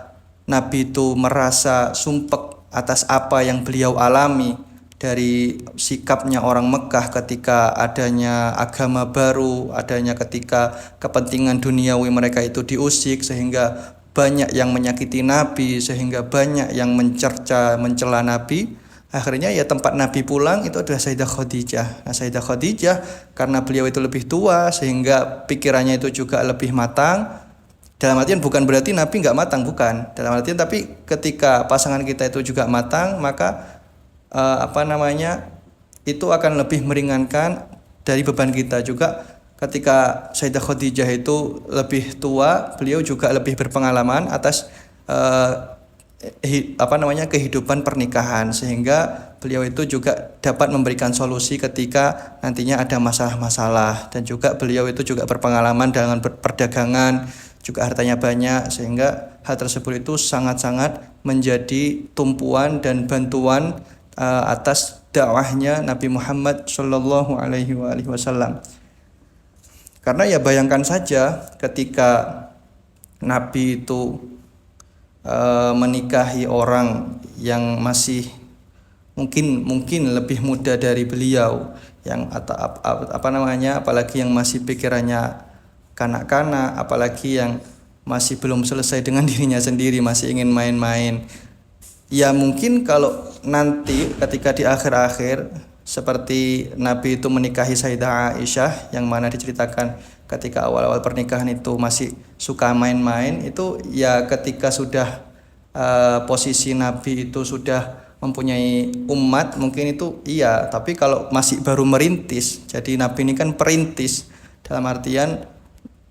[SPEAKER 1] Nabi itu merasa sumpek atas apa yang beliau alami dari sikapnya orang Mekah ketika adanya agama baru, adanya ketika kepentingan duniawi mereka itu diusik, sehingga banyak yang menyakiti Nabi, sehingga banyak yang mencela Nabi. Akhirnya ya tempat Nabi pulang itu adalah Sayyidah Khadijah. Nah, Sayyidah Khadijah karena beliau itu lebih tua, sehingga pikirannya itu juga lebih matang. Dalam artian bukan berarti Nabi nggak matang, bukan. Dalam artian tapi ketika pasangan kita itu juga matang, maka itu akan lebih meringankan dari beban kita juga. Ketika Sayyidah Khadijah itu lebih tua, beliau juga lebih berpengalaman atas kehidupan pernikahan, sehingga beliau itu juga dapat memberikan solusi ketika nantinya ada masalah-masalah, dan juga beliau itu juga berpengalaman dengan perdagangan, juga hartanya banyak, sehingga hal tersebut itu sangat-sangat menjadi tumpuan dan bantuan atas dakwahnya Nabi Muhammad Shallallahu Alaihi Wasallam. Karena ya bayangkan saja ketika Nabi itu menikahi orang yang masih mungkin lebih muda dari beliau, yang apalagi yang masih pikirannya kanak-kanak, apalagi yang masih belum selesai dengan dirinya sendiri, masih ingin main-main. Ya mungkin kalau nanti ketika di akhir-akhir seperti Nabi itu menikahi Sayyidah Aisyah, yang mana diceritakan ketika awal-awal pernikahan itu masih suka main-main, itu ya ketika sudah posisi Nabi itu sudah mempunyai umat mungkin itu iya, tapi kalau masih baru merintis, jadi Nabi ini kan perintis dalam artian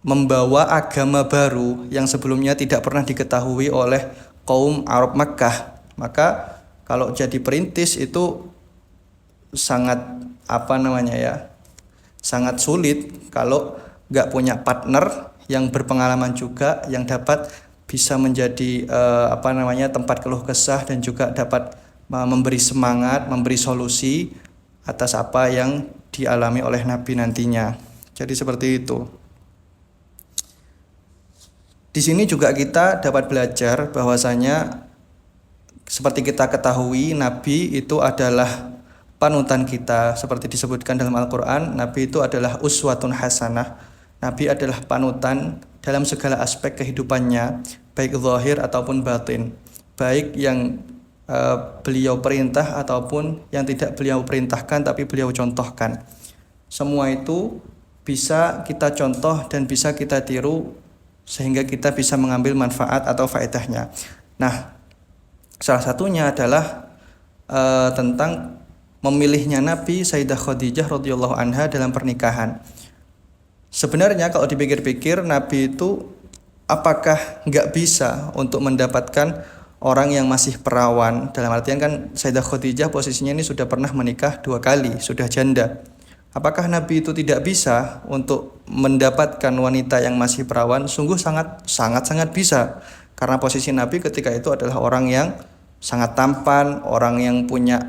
[SPEAKER 1] membawa agama baru yang sebelumnya tidak pernah diketahui oleh kaum Arab Makkah. Maka kalau jadi perintis itu sangat sangat sulit kalau nggak punya partner yang berpengalaman juga, yang dapat bisa menjadi tempat keluh kesah, dan juga dapat memberi semangat, memberi solusi atas apa yang dialami oleh Nabi nantinya. Jadi seperti itu. Di sini juga kita dapat belajar bahwasanya seperti kita ketahui, Nabi itu adalah panutan kita. Seperti disebutkan dalam Al-Quran, Nabi itu adalah uswatun hasanah. Nabi adalah panutan dalam segala aspek kehidupannya, baik zahir ataupun batin, baik yang beliau perintah ataupun yang tidak beliau perintahkan tapi beliau contohkan. Semua itu bisa kita contoh dan bisa kita tiru, sehingga kita bisa mengambil manfaat atau faedahnya. Nah, salah satunya adalah tentang memilihnya Nabi Sayyidah Khadijah radhiyallahu anha dalam pernikahan. Sebenarnya kalau dipikir-pikir, Nabi itu apakah nggak bisa untuk mendapatkan orang yang masih perawan? Dalam artian kan Sayyidah Khadijah posisinya ini sudah pernah menikah 2 kali, sudah janda. Apakah Nabi itu tidak bisa untuk mendapatkan wanita yang masih perawan? Sungguh sangat bisa. Karena posisi Nabi ketika itu adalah orang yang sangat tampan, orang yang punya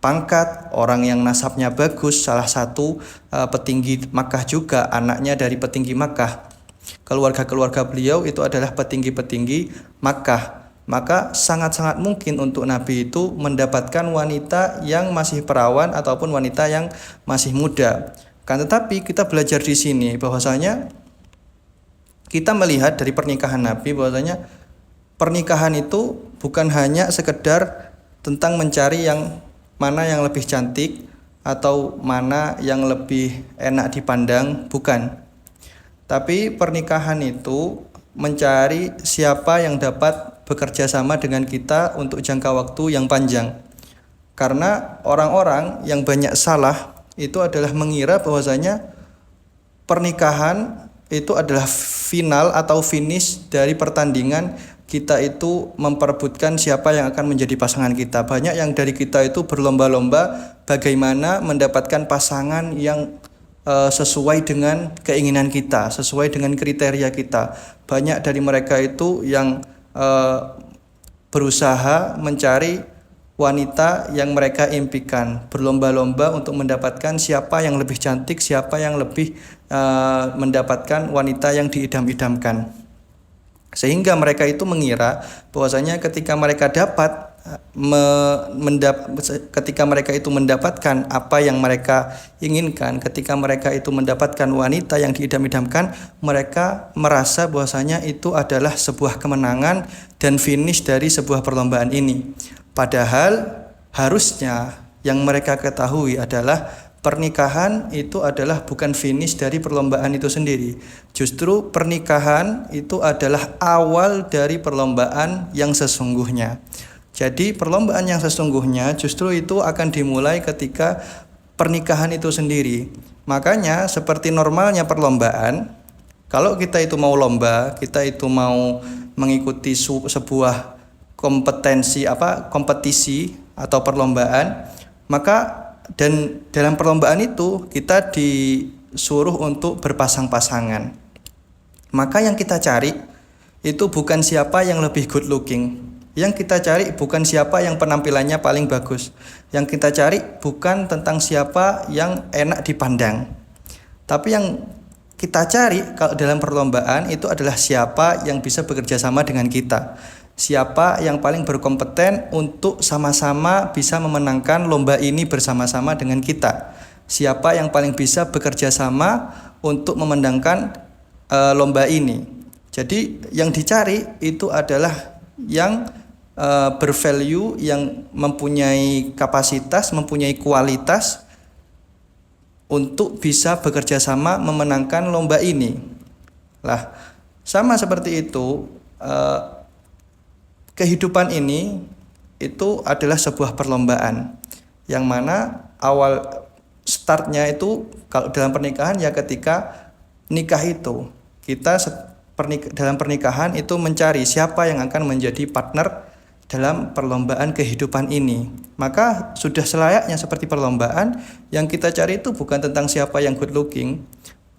[SPEAKER 1] pangkat, orang yang nasabnya bagus, salah satu petinggi Makkah juga, anaknya dari petinggi Makkah. Keluarga-keluarga beliau itu adalah petinggi-petinggi Makkah. Maka sangat-sangat mungkin untuk Nabi itu mendapatkan wanita yang masih perawan ataupun wanita yang masih muda. Kan tetapi kita belajar di sini bahwasanya kita melihat dari pernikahan Nabi bahwasanya pernikahan itu bukan hanya sekedar tentang mencari yang mana yang lebih cantik atau mana yang lebih enak dipandang, bukan. Tapi pernikahan itu mencari siapa yang dapat bekerja sama dengan kita untuk jangka waktu yang panjang. Karena orang-orang yang banyak salah itu adalah mengira bahwasanya pernikahan itu adalah final atau finish dari pertandingan kita itu memperebutkan siapa yang akan menjadi pasangan kita. Banyak yang dari kita itu berlomba-lomba bagaimana mendapatkan pasangan yang sesuai dengan keinginan kita, sesuai dengan kriteria kita. Banyak dari mereka itu yang berusaha mencari wanita yang mereka impikan, berlomba-lomba untuk mendapatkan siapa yang lebih cantik, siapa yang lebih mendapatkan wanita yang diidam-idamkan. Sehingga mereka itu mengira bahwasanya ketika mereka ketika mereka itu mendapatkan apa yang mereka inginkan, ketika mereka itu mendapatkan wanita yang diidam-idamkan, mereka merasa bahwasanya itu adalah sebuah kemenangan dan finish dari sebuah perlombaan ini. Padahal harusnya yang mereka ketahui adalah pernikahan itu adalah bukan finish dari perlombaan itu sendiri. Justru pernikahan itu adalah awal dari perlombaan yang sesungguhnya. Jadi perlombaan yang sesungguhnya justru itu akan dimulai ketika pernikahan itu sendiri. Makanya seperti normalnya perlombaan, kalau kita itu mau lomba, kita itu mau mengikuti sebuah kompetisi atau perlombaan, maka dan dalam perlombaan itu kita disuruh untuk berpasang-pasangan. Maka yang kita cari itu bukan siapa yang lebih good looking. Yang kita cari bukan siapa yang penampilannya paling bagus. Yang kita cari bukan tentang siapa yang enak dipandang. Tapi yang kita cari kalau dalam perlombaan itu adalah siapa yang bisa bekerja sama dengan kita. Siapa yang paling berkompeten untuk sama-sama bisa memenangkan lomba ini bersama-sama dengan kita. Siapa yang paling bisa bekerja sama untuk memenangkan lomba ini. Jadi yang dicari itu adalah yang bervalue, yang mempunyai kapasitas, mempunyai kualitas untuk bisa bekerja sama memenangkan lomba ini. Lah, sama seperti itu, kehidupan ini itu adalah sebuah perlombaan yang mana awal startnya itu kalau dalam pernikahan ya ketika nikah itu kita dalam pernikahan itu mencari siapa yang akan menjadi partner dalam perlombaan kehidupan ini. Maka sudah selayaknya seperti perlombaan, yang kita cari itu bukan tentang siapa yang good looking.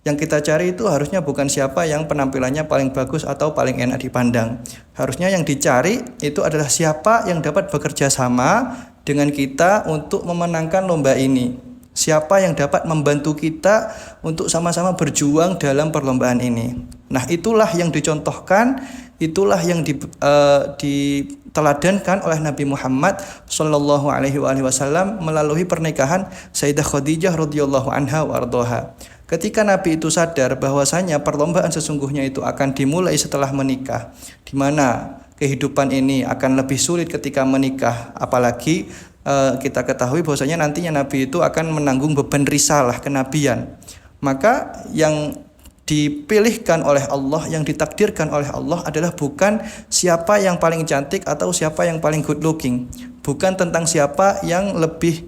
[SPEAKER 1] Yang kita cari itu harusnya bukan siapa yang penampilannya paling bagus atau paling enak dipandang. Harusnya yang dicari itu adalah siapa yang dapat bekerja sama dengan kita untuk memenangkan lomba ini. Siapa yang dapat membantu kita untuk sama-sama berjuang dalam perlombaan ini. Nah, itulah yang dicontohkan, itulah yang diteladankan oleh Nabi Muhammad sallallahu alaihi wasallam melalui pernikahan Sayyidah Khadijah radhiyallahu anha wa ardhaha. Ketika Nabi itu sadar bahwasanya perlombaan sesungguhnya itu akan dimulai setelah menikah, di mana kehidupan ini akan lebih sulit ketika menikah, apalagi kita ketahui bahwasanya nantinya Nabi itu akan menanggung beban risalah kenabian. Maka yang dipilihkan oleh Allah, yang ditakdirkan oleh Allah adalah bukan siapa yang paling cantik atau siapa yang paling good looking, bukan tentang siapa yang lebih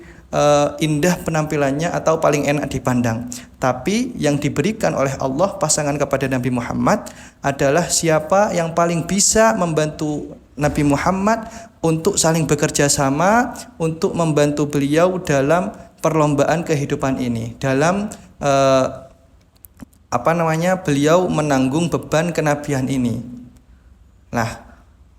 [SPEAKER 1] indah penampilannya atau paling enak dipandang. Tapi yang diberikan oleh Allah pasangan kepada Nabi Muhammad adalah siapa yang paling bisa membantu Nabi Muhammad untuk saling bekerja sama, untuk membantu beliau dalam perlombaan kehidupan ini, dalam beliau menanggung beban kenabian ini. Nah,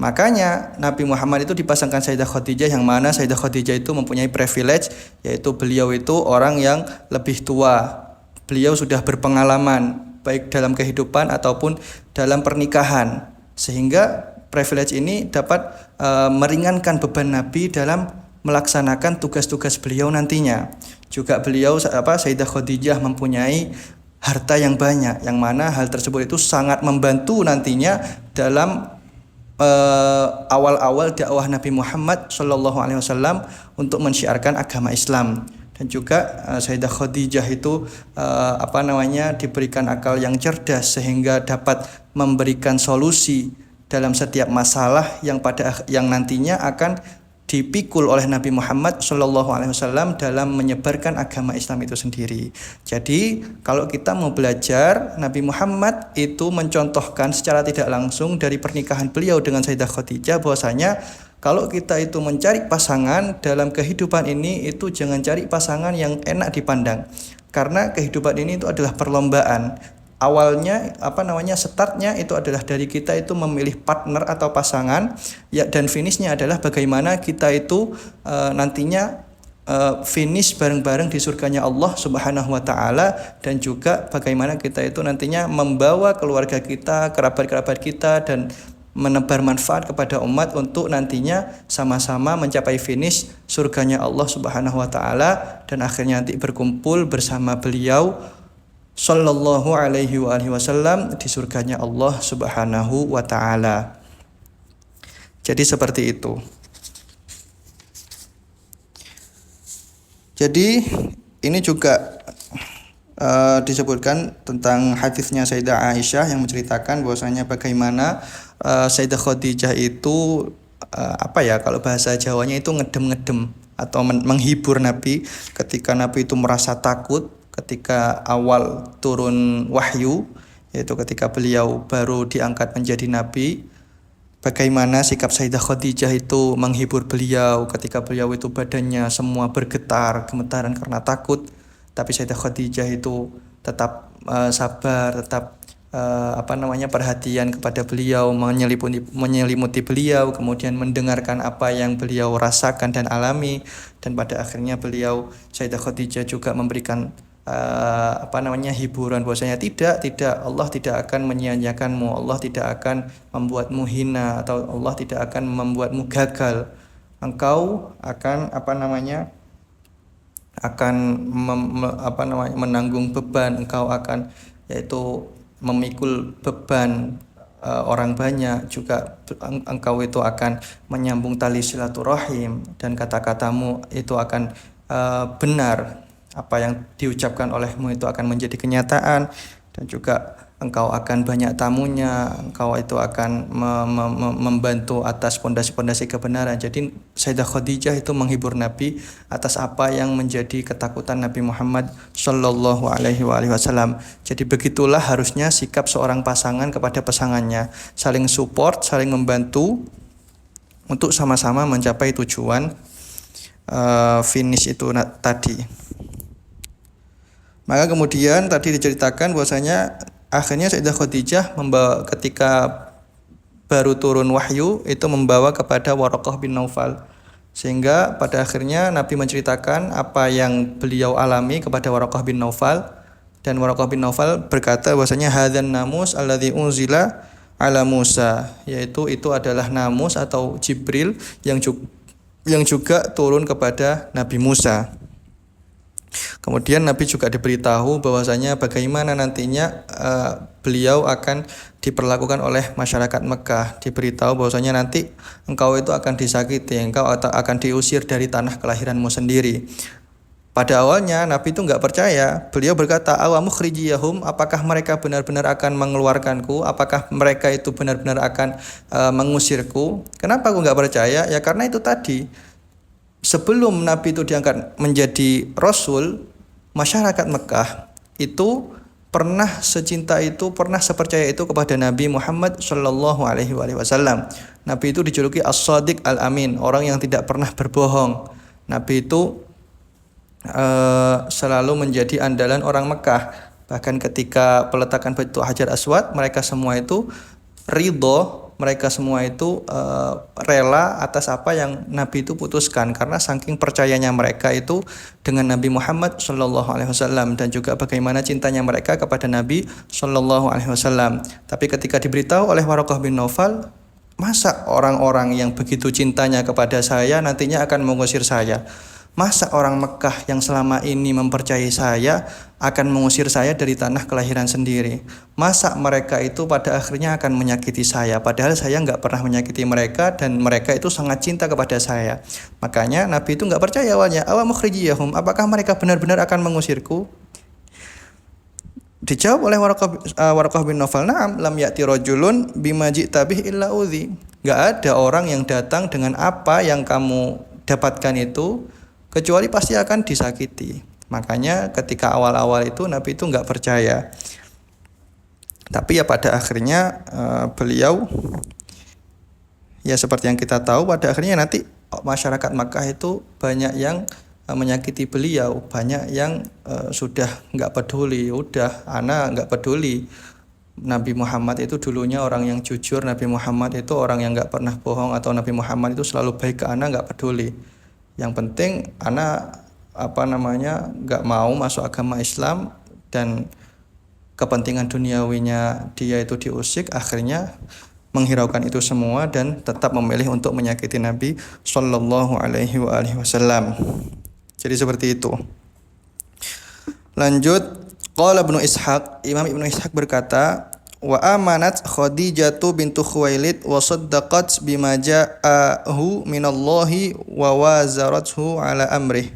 [SPEAKER 1] makanya Nabi Muhammad itu dipasangkan Sayyidah Khadijah, yang mana Sayyidah Khadijah itu mempunyai privilege, yaitu beliau itu orang yang lebih tua. Beliau sudah berpengalaman baik dalam kehidupan ataupun dalam pernikahan, sehingga privilege ini dapat meringankan beban Nabi dalam melaksanakan tugas-tugas beliau nantinya. Juga beliau Sayyidah Khadijah mempunyai harta yang banyak, yang mana hal tersebut itu sangat membantu nantinya dalam awal-awal dakwah Nabi Muhammad sallallahu alaihi wasallam untuk mensyiarkan agama Islam. Dan juga Sayyidah Khadijah itu diberikan akal yang cerdas sehingga dapat memberikan solusi dalam setiap masalah yang nantinya akan dipikul oleh Nabi Muhammad Shallallahu Alaihi Wasallam dalam menyebarkan agama Islam itu sendiri. Jadi kalau kita mau belajar, Nabi Muhammad itu mencontohkan secara tidak langsung dari pernikahan beliau dengan Sayyidah Khadijah bahwasanya kalau kita itu mencari pasangan dalam kehidupan ini itu jangan cari pasangan yang enak dipandang, karena kehidupan ini itu adalah perlombaan. Awalnya startnya itu adalah dari kita itu memilih partner atau pasangan ya, dan finishnya adalah bagaimana kita itu nantinya finish bareng-bareng di surganya Allah Subhanahu wa taala, dan juga bagaimana kita itu nantinya membawa keluarga kita, kerabat-kerabat kita, dan menebar manfaat kepada umat untuk nantinya sama-sama mencapai finish surganya Allah Subhanahu wa taala, dan akhirnya nanti berkumpul bersama beliau Sallallahu alaihi wasallam di surganya Allah Subhanahu wa taala. Jadi seperti itu. Jadi ini juga disebutkan tentang hadisnya Sayyidah Aisyah yang menceritakan bahwasanya bagaimana Sayyidah Khadijah itu kalau bahasa Jawanya itu ngedem-ngedem atau menghibur Nabi ketika Nabi itu merasa takut ketika awal turun wahyu, yaitu ketika beliau baru diangkat menjadi nabi. Bagaimana sikap Sayyidah Khadijah itu menghibur beliau ketika beliau itu badannya semua bergetar, gemetaran karena takut, tapi Sayyidah Khadijah itu tetap sabar, tetap perhatian kepada beliau, menyelimuti beliau, kemudian mendengarkan apa yang beliau rasakan dan alami, dan pada akhirnya Sayyidah Khadijah juga memberikan hiburan bahwasanya tidak, Allah tidak akan menyia-nyiakanmu, Allah tidak akan membuatmu hina, atau Allah tidak akan membuatmu gagal. Engkau akan menanggung beban, engkau akan yaitu memikul beban orang banyak, juga engkau itu akan menyambung tali silaturahim, dan kata-katamu itu akan benar, apa yang diucapkan olehmu itu akan menjadi kenyataan, dan juga engkau akan banyak tamunya, engkau itu akan membantu atas pondasi-pondasi kebenaran. Jadi Sayyidah Khadijah itu menghibur Nabi atas apa yang menjadi ketakutan Nabi Muhammad Shallallahu Alaihi Wasallam. Jadi begitulah harusnya sikap seorang pasangan kepada pasangannya, saling support, saling membantu untuk sama-sama mencapai tujuan finish itu tadi. Maka kemudian tadi diceritakan bahwasanya akhirnya Sayyidah Khadijah ketika baru turun wahyu itu membawa kepada Waraqah bin Naufal, sehingga pada akhirnya Nabi menceritakan apa yang beliau alami kepada Waraqah bin Naufal, dan Waraqah bin Naufal berkata bahwasanya hadzan namus alladzi unzila ala Musa, yaitu itu adalah namus atau Jibril yang juga turun kepada Nabi Musa. Kemudian Nabi juga diberitahu bahwasanya bagaimana nantinya beliau akan diperlakukan oleh masyarakat Mekah. Diberitahu bahwasanya nanti engkau itu akan disakiti, engkau akan diusir dari tanah kelahiranmu sendiri. Pada awalnya Nabi itu enggak percaya. Beliau berkata, "Awamukhrijiyahum, apakah mereka benar-benar akan mengeluarkanku? Apakah mereka itu benar-benar akan mengusirku?" Kenapa aku enggak percaya? Ya karena itu tadi. Sebelum Nabi itu diangkat menjadi Rasul, masyarakat Mekah itu pernah secinta itu, pernah sepercaya itu kepada Nabi Muhammad Shallallahu Alaihi Wasallam. Nabi itu dijuluki As-Shadiq Al-Amin, orang yang tidak pernah berbohong. Nabi itu selalu menjadi andalan orang Mekah. Bahkan ketika peletakan Baitul Hajar Aswad, mereka semua itu ridho, mereka semua itu rela atas apa yang Nabi itu putuskan, karena saking percayanya mereka itu dengan Nabi Muhammad Shallallahu Alaihi Wasallam, dan juga bagaimana cintanya mereka kepada Nabi Shallallahu Alaihi Wasallam. Tapi ketika diberitahu oleh Waraqah bin Naufal, masa orang-orang yang begitu cintanya kepada saya nantinya akan mengusir saya? Masa orang Mekah yang selama ini mempercayai saya akan mengusir saya dari tanah kelahiran sendiri? Masa mereka itu pada akhirnya akan menyakiti saya? Padahal saya nggak pernah menyakiti mereka, dan mereka itu sangat cinta kepada saya. Makanya Nabi itu nggak percaya awalnya. Awamukhrijiyahum, apakah mereka benar-benar akan mengusirku? Dijawab oleh Waraqah bin Nawfal, "Na'am, lam ya'ti rajulun bima ji'ta bih illa udzi." Enggak ada orang yang datang dengan apa yang kamu dapatkan itu kecuali pasti akan disakiti. Makanya ketika awal-awal itu Nabi itu enggak percaya. Tapi ya pada akhirnya beliau ya seperti yang kita tahu, pada akhirnya nanti masyarakat Makkah itu banyak yang menyakiti beliau, banyak yang sudah nggak peduli, udah ana nggak peduli. Nabi Muhammad itu dulunya orang yang jujur, Nabi Muhammad itu orang yang nggak pernah bohong, atau Nabi Muhammad itu selalu baik ke ana, nggak peduli. Yang penting ana nggak mau masuk agama Islam dan kepentingan duniawinya dia itu diusik, akhirnya menghiraukan itu semua dan tetap memilih untuk menyakiti Nabi Shallallahu Alaihi Wasallam. Jadi seperti itu. Lanjut, qala Ibnu Ishaq, Imam Ibnu Ishaq berkata, wa amanat Khadijah bintu Khuwailid wa saddaqat bima ja'ahu minallahi wa wazarathu ala amrih.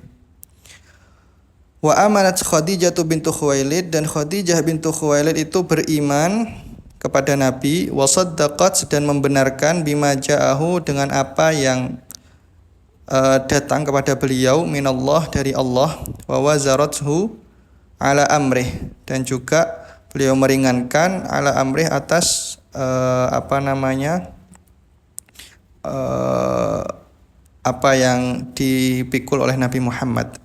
[SPEAKER 1] Wa amanat Khadijah bintu Khuwailid, dan Khadijah bintu Khuwailid itu beriman kepada Nabi, wa saddaqat, dan membenarkan bima ja'ahu, dengan apa yang datang kepada beliau, minallah, dari Allah, wa wazarathu ala amrih, dan juga beliau meringankan ala amrih, atas apa yang dipikul oleh Nabi Muhammad.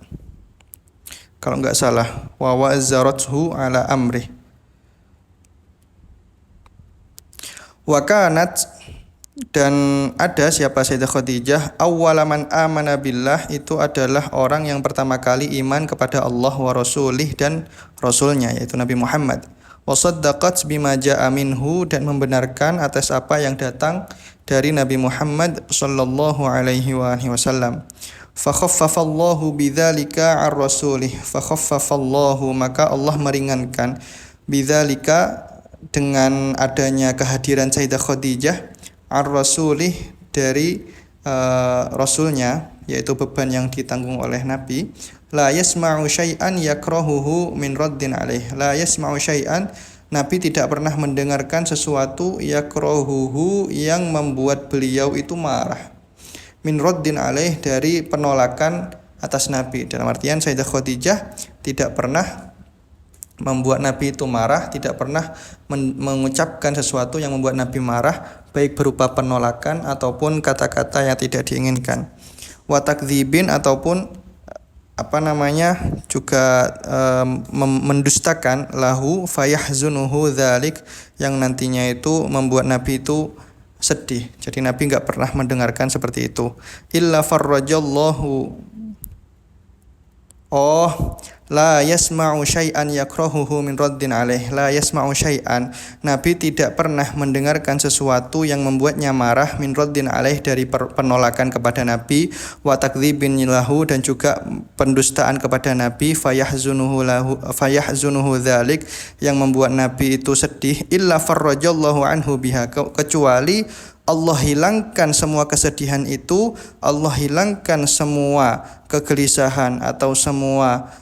[SPEAKER 1] Kalau enggak salah, wa wazarathu ala amrih. Wa kanat, dan ada siapa Sayyidah Khadijah, awwalaman amana billah, itu adalah orang yang pertama kali iman kepada Allah wa rasulih, dan rasulnya yaitu Nabi Muhammad. Wa saddaqat bima ja'a minhu, dan membenarkan atas apa yang datang dari Nabi Muhammad sallallahu alaihi wasallam. Fa khaffafallahu bidzalika ar rasulih, fa khaffafallahu, maka Allah meringankan, bidzalika, dengan adanya kehadiran Sayyidah Khadijah, ar-rasulih, dari rasulnya, yaitu beban yang ditanggung oleh Nabi. La yasma'u syai'an yakrahuhu min raddin alaih. La yasma'u syai'an, Nabi tidak pernah mendengarkan sesuatu, yakrahuhu, yang membuat beliau itu marah, min raddin alaih, dari penolakan atas Nabi. Dalam artian Sayyidah Khadijah tidak pernah membuat Nabi itu marah, tidak pernah mengucapkan sesuatu yang membuat Nabi marah, baik berupa penolakan ataupun kata-kata yang tidak diinginkan. Wa takdzibin, ataupun juga mendustakan, lahu fayahzunuhu dzalik, yang nantinya itu membuat Nabi itu sedih. Jadi Nabi enggak pernah mendengarkan seperti itu. Illa farrajallahu, la yasma'u syai'an yakrahuhu min raddin alaih. La yasma'u syai'an, Nabi tidak pernah mendengarkan sesuatu yang membuatnya marah, min raddin alaih, dari penolakan kepada Nabi, wa takdzibin lahu, dan juga pendustaan kepada Nabi, fayahzunuhu dzalik, yang membuat Nabi itu sedih. Illa farrajallahu anhu biha, kecuali Allah hilangkan semua kesedihan itu, Allah hilangkan semua kegelisahan atau semua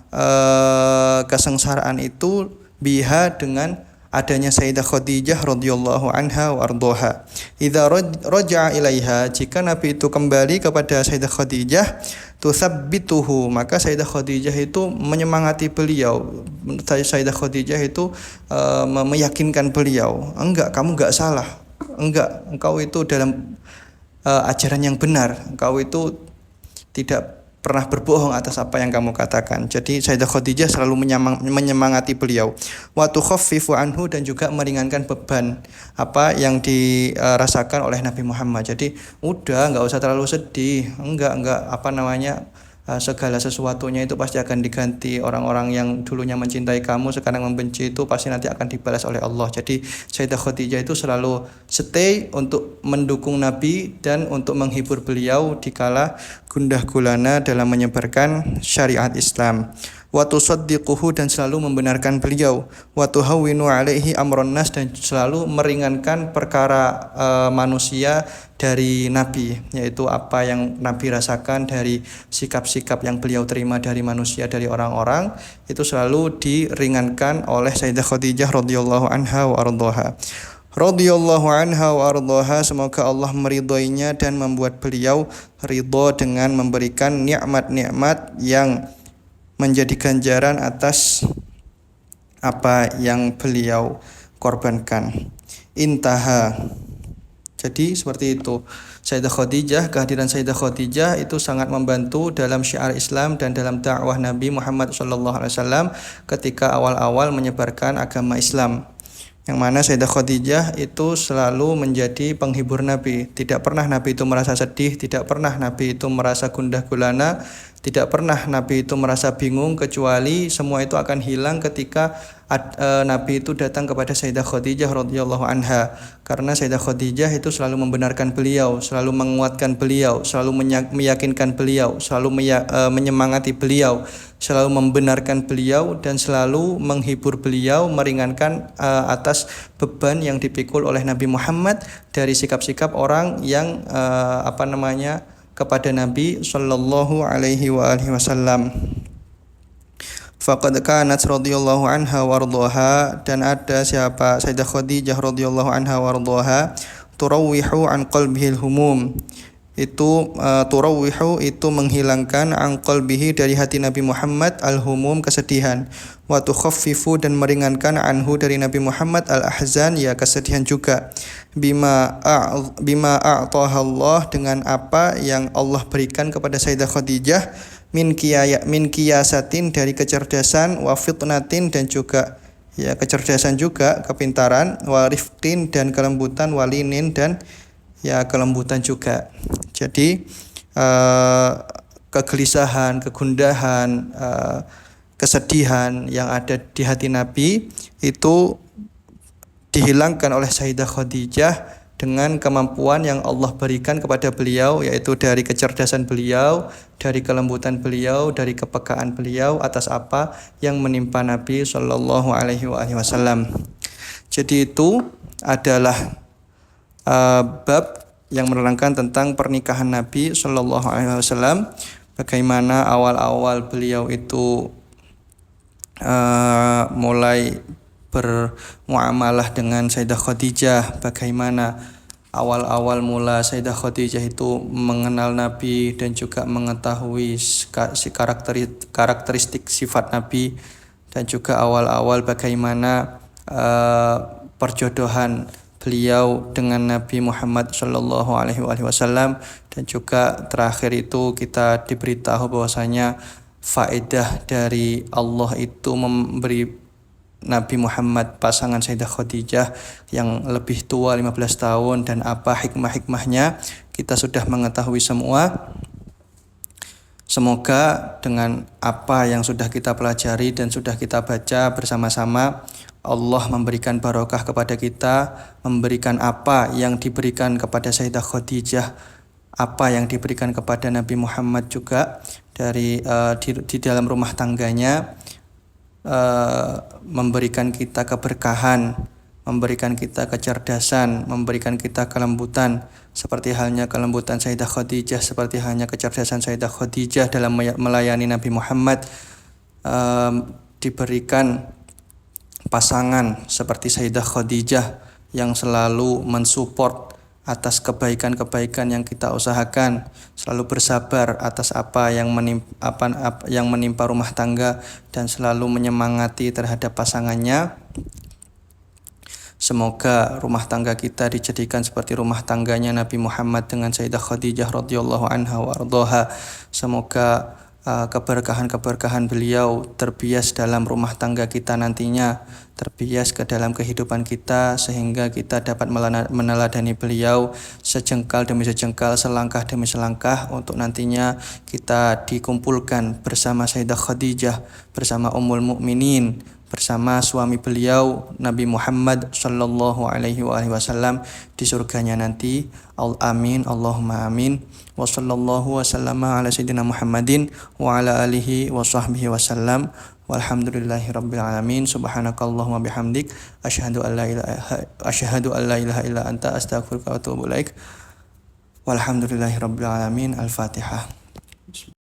[SPEAKER 1] kesengsaraan itu, biha, dengan adanya Sayyidah Khadijah radhiyallahu anha wa ardhaha. Idza raja'a ilaiha, jika Nabi itu kembali kepada Sayyidah Khadijah, tutsabbituhu, maka Sayyidah Khadijah itu menyemangati beliau. Sayyidah Khadijah itu meyakinkan beliau, enggak, kamu enggak salah. Enggak, engkau itu dalam ajaran yang benar, engkau itu tidak pernah berbohong atas apa yang kamu katakan. Jadi Sayyidah Khadijah selalu menyemangati beliau. Wa tukhaffifu anhu, dan juga meringankan beban apa yang dirasakan oleh Nabi Muhammad. Jadi udah, enggak usah terlalu sedih. Enggak segala sesuatunya itu pasti akan diganti. Orang-orang yang dulunya mencintai kamu sekarang membenci, itu pasti nanti akan dibalas oleh Allah. Jadi Sayyidah Khadijah itu selalu stay untuk mendukung Nabi dan untuk menghibur beliau dikala gundah gulana dalam menyebarkan syariat Islam. wa tusaddiquhu dan selalu membenarkan beliau, wa tuhawwinu alaihi amron nas dan selalu meringankan perkara manusia dari Nabi, yaitu apa yang Nabi rasakan dari sikap-sikap yang beliau terima dari manusia, dari orang-orang, itu selalu diringankan oleh Sayyidah Khadijah radhiyallahu anha wa ardhaha. Radhiyallahu anha wa ardhaha, semoga Allah meridhoinya dan membuat beliau ridho dengan memberikan nikmat-nikmat yang menjadi ganjaran atas apa yang beliau korbankan. Intaha. Jadi seperti itu. Sayyidah Khadijah, kehadiran Sayyidah Khadijah itu sangat membantu dalam syiar Islam dan dalam dakwah Nabi Muhammad SAW ketika awal-awal menyebarkan agama Islam. Yang mana Sayyidah Khadijah itu selalu menjadi penghibur Nabi. Tidak pernah Nabi itu merasa sedih, tidak pernah Nabi itu merasa gundah gulana, tidak pernah Nabi itu merasa bingung, kecuali semua itu akan hilang ketika Nabi itu datang kepada Sayyidah Khadijah radhiyallahu anha. Karena Sayyidah Khadijah itu selalu membenarkan beliau, selalu menguatkan beliau, selalu meyakinkan beliau, selalu menyemangati beliau, selalu membenarkan beliau dan selalu menghibur beliau, meringankan atas beban yang dipikul oleh Nabi Muhammad dari sikap-sikap orang yang kepada Nabi sallallahu alaihi wa alihi wasallam. Faqad kanat radhiyallahu anha wardhaha, dan ada siapa Sayyidah Khadijah radhiyallahu anha wardhaha turawwihu an qalbihil humum. Itu turawwihu itu menghilangkan an qalbihi dari hati Nabi Muhammad al-humum kesedihan, wa tukhaffifu dan meringankan anhu dari Nabi Muhammad al-ahzan ya kesedihan juga, bima a'taha Allah dengan apa yang Allah berikan kepada Sayyidah Khadijah min kiyasatin dari kecerdasan, wa fitnatin dan juga ya kecerdasan juga, kepintaran, wa rifqin dan kelembutan, walinin dan ya kelembutan juga. Jadi kegelisahan, kegundahan, kesedihan yang ada di hati Nabi itu dihilangkan oleh Sayyidah Khadijah dengan kemampuan yang Allah berikan kepada beliau, yaitu dari kecerdasan beliau, dari kelembutan beliau, dari kepekaan beliau atas apa yang menimpa Nabi Shallallahu Alaihi Wasallam. Jadi itu adalah bab yang menerangkan tentang pernikahan Nabi Shallallahu Alaihi Wasallam, bagaimana awal-awal beliau itu mulai bermuamalah dengan Sayyidah Khadijah, bagaimana awal-awal mula Sayyidah Khadijah itu mengenal Nabi dan juga mengetahui karakteristik sifat Nabi, dan juga awal-awal bagaimana perjodohan beliau dengan Nabi Muhammad Shallallahu Alaihi Wasallam, dan juga terakhir itu kita diberitahu bahwasanya faedah dari Allah itu memberi Nabi Muhammad pasangan Sayyidah Khadijah yang lebih tua 15 tahun, dan apa hikmah-hikmahnya kita sudah mengetahui semua. Semoga dengan apa yang sudah kita pelajari dan sudah kita baca bersama-sama, Allah memberikan barokah kepada kita, memberikan apa yang diberikan kepada Sayyidah Khadijah, apa yang diberikan kepada Nabi Muhammad juga dari di dalam rumah tangganya, memberikan kita keberkahan, memberikan kita kecerdasan, memberikan kita kelembutan, seperti halnya kelembutan Sayyidah Khadijah, seperti halnya kecerdasan Sayyidah Khadijah dalam melayani Nabi Muhammad, diberikan pasangan seperti Sayyidah Khadijah yang selalu mensupport atas kebaikan-kebaikan yang kita usahakan, selalu bersabar atas apa yang menimpa rumah tangga, dan selalu menyemangati terhadap pasangannya. Semoga rumah tangga kita dijadikan seperti rumah tangganya Nabi Muhammad dengan Sayyidah Khadijah radhiyallahu anha wa ardhaha. Semoga keberkahan-keberkahan beliau terbias dalam rumah tangga kita nantinya, terbias ke dalam kehidupan kita, sehingga kita dapat meneladani beliau sejengkal demi sejengkal, selangkah demi selangkah, untuk nantinya kita dikumpulkan bersama Sayyidah Khadijah, bersama Ummul Mukminin, bersama suami beliau Nabi Muhammad sallallahu alaihi wasallam di surganya nanti. Amin, Allahumma amin. Wa sallallahu wasallama ala sayyidina Muhammadin wa ala alihi wa sahbihi wasallam. Walhamdulillahi rabbil alamin. Subhanakallahumma bihamdik asyhadu an la ilaha illa anta astaghfiruka wa atubu ilaik. Walhamdulillahi rabbil alamin. Al-Fatihah.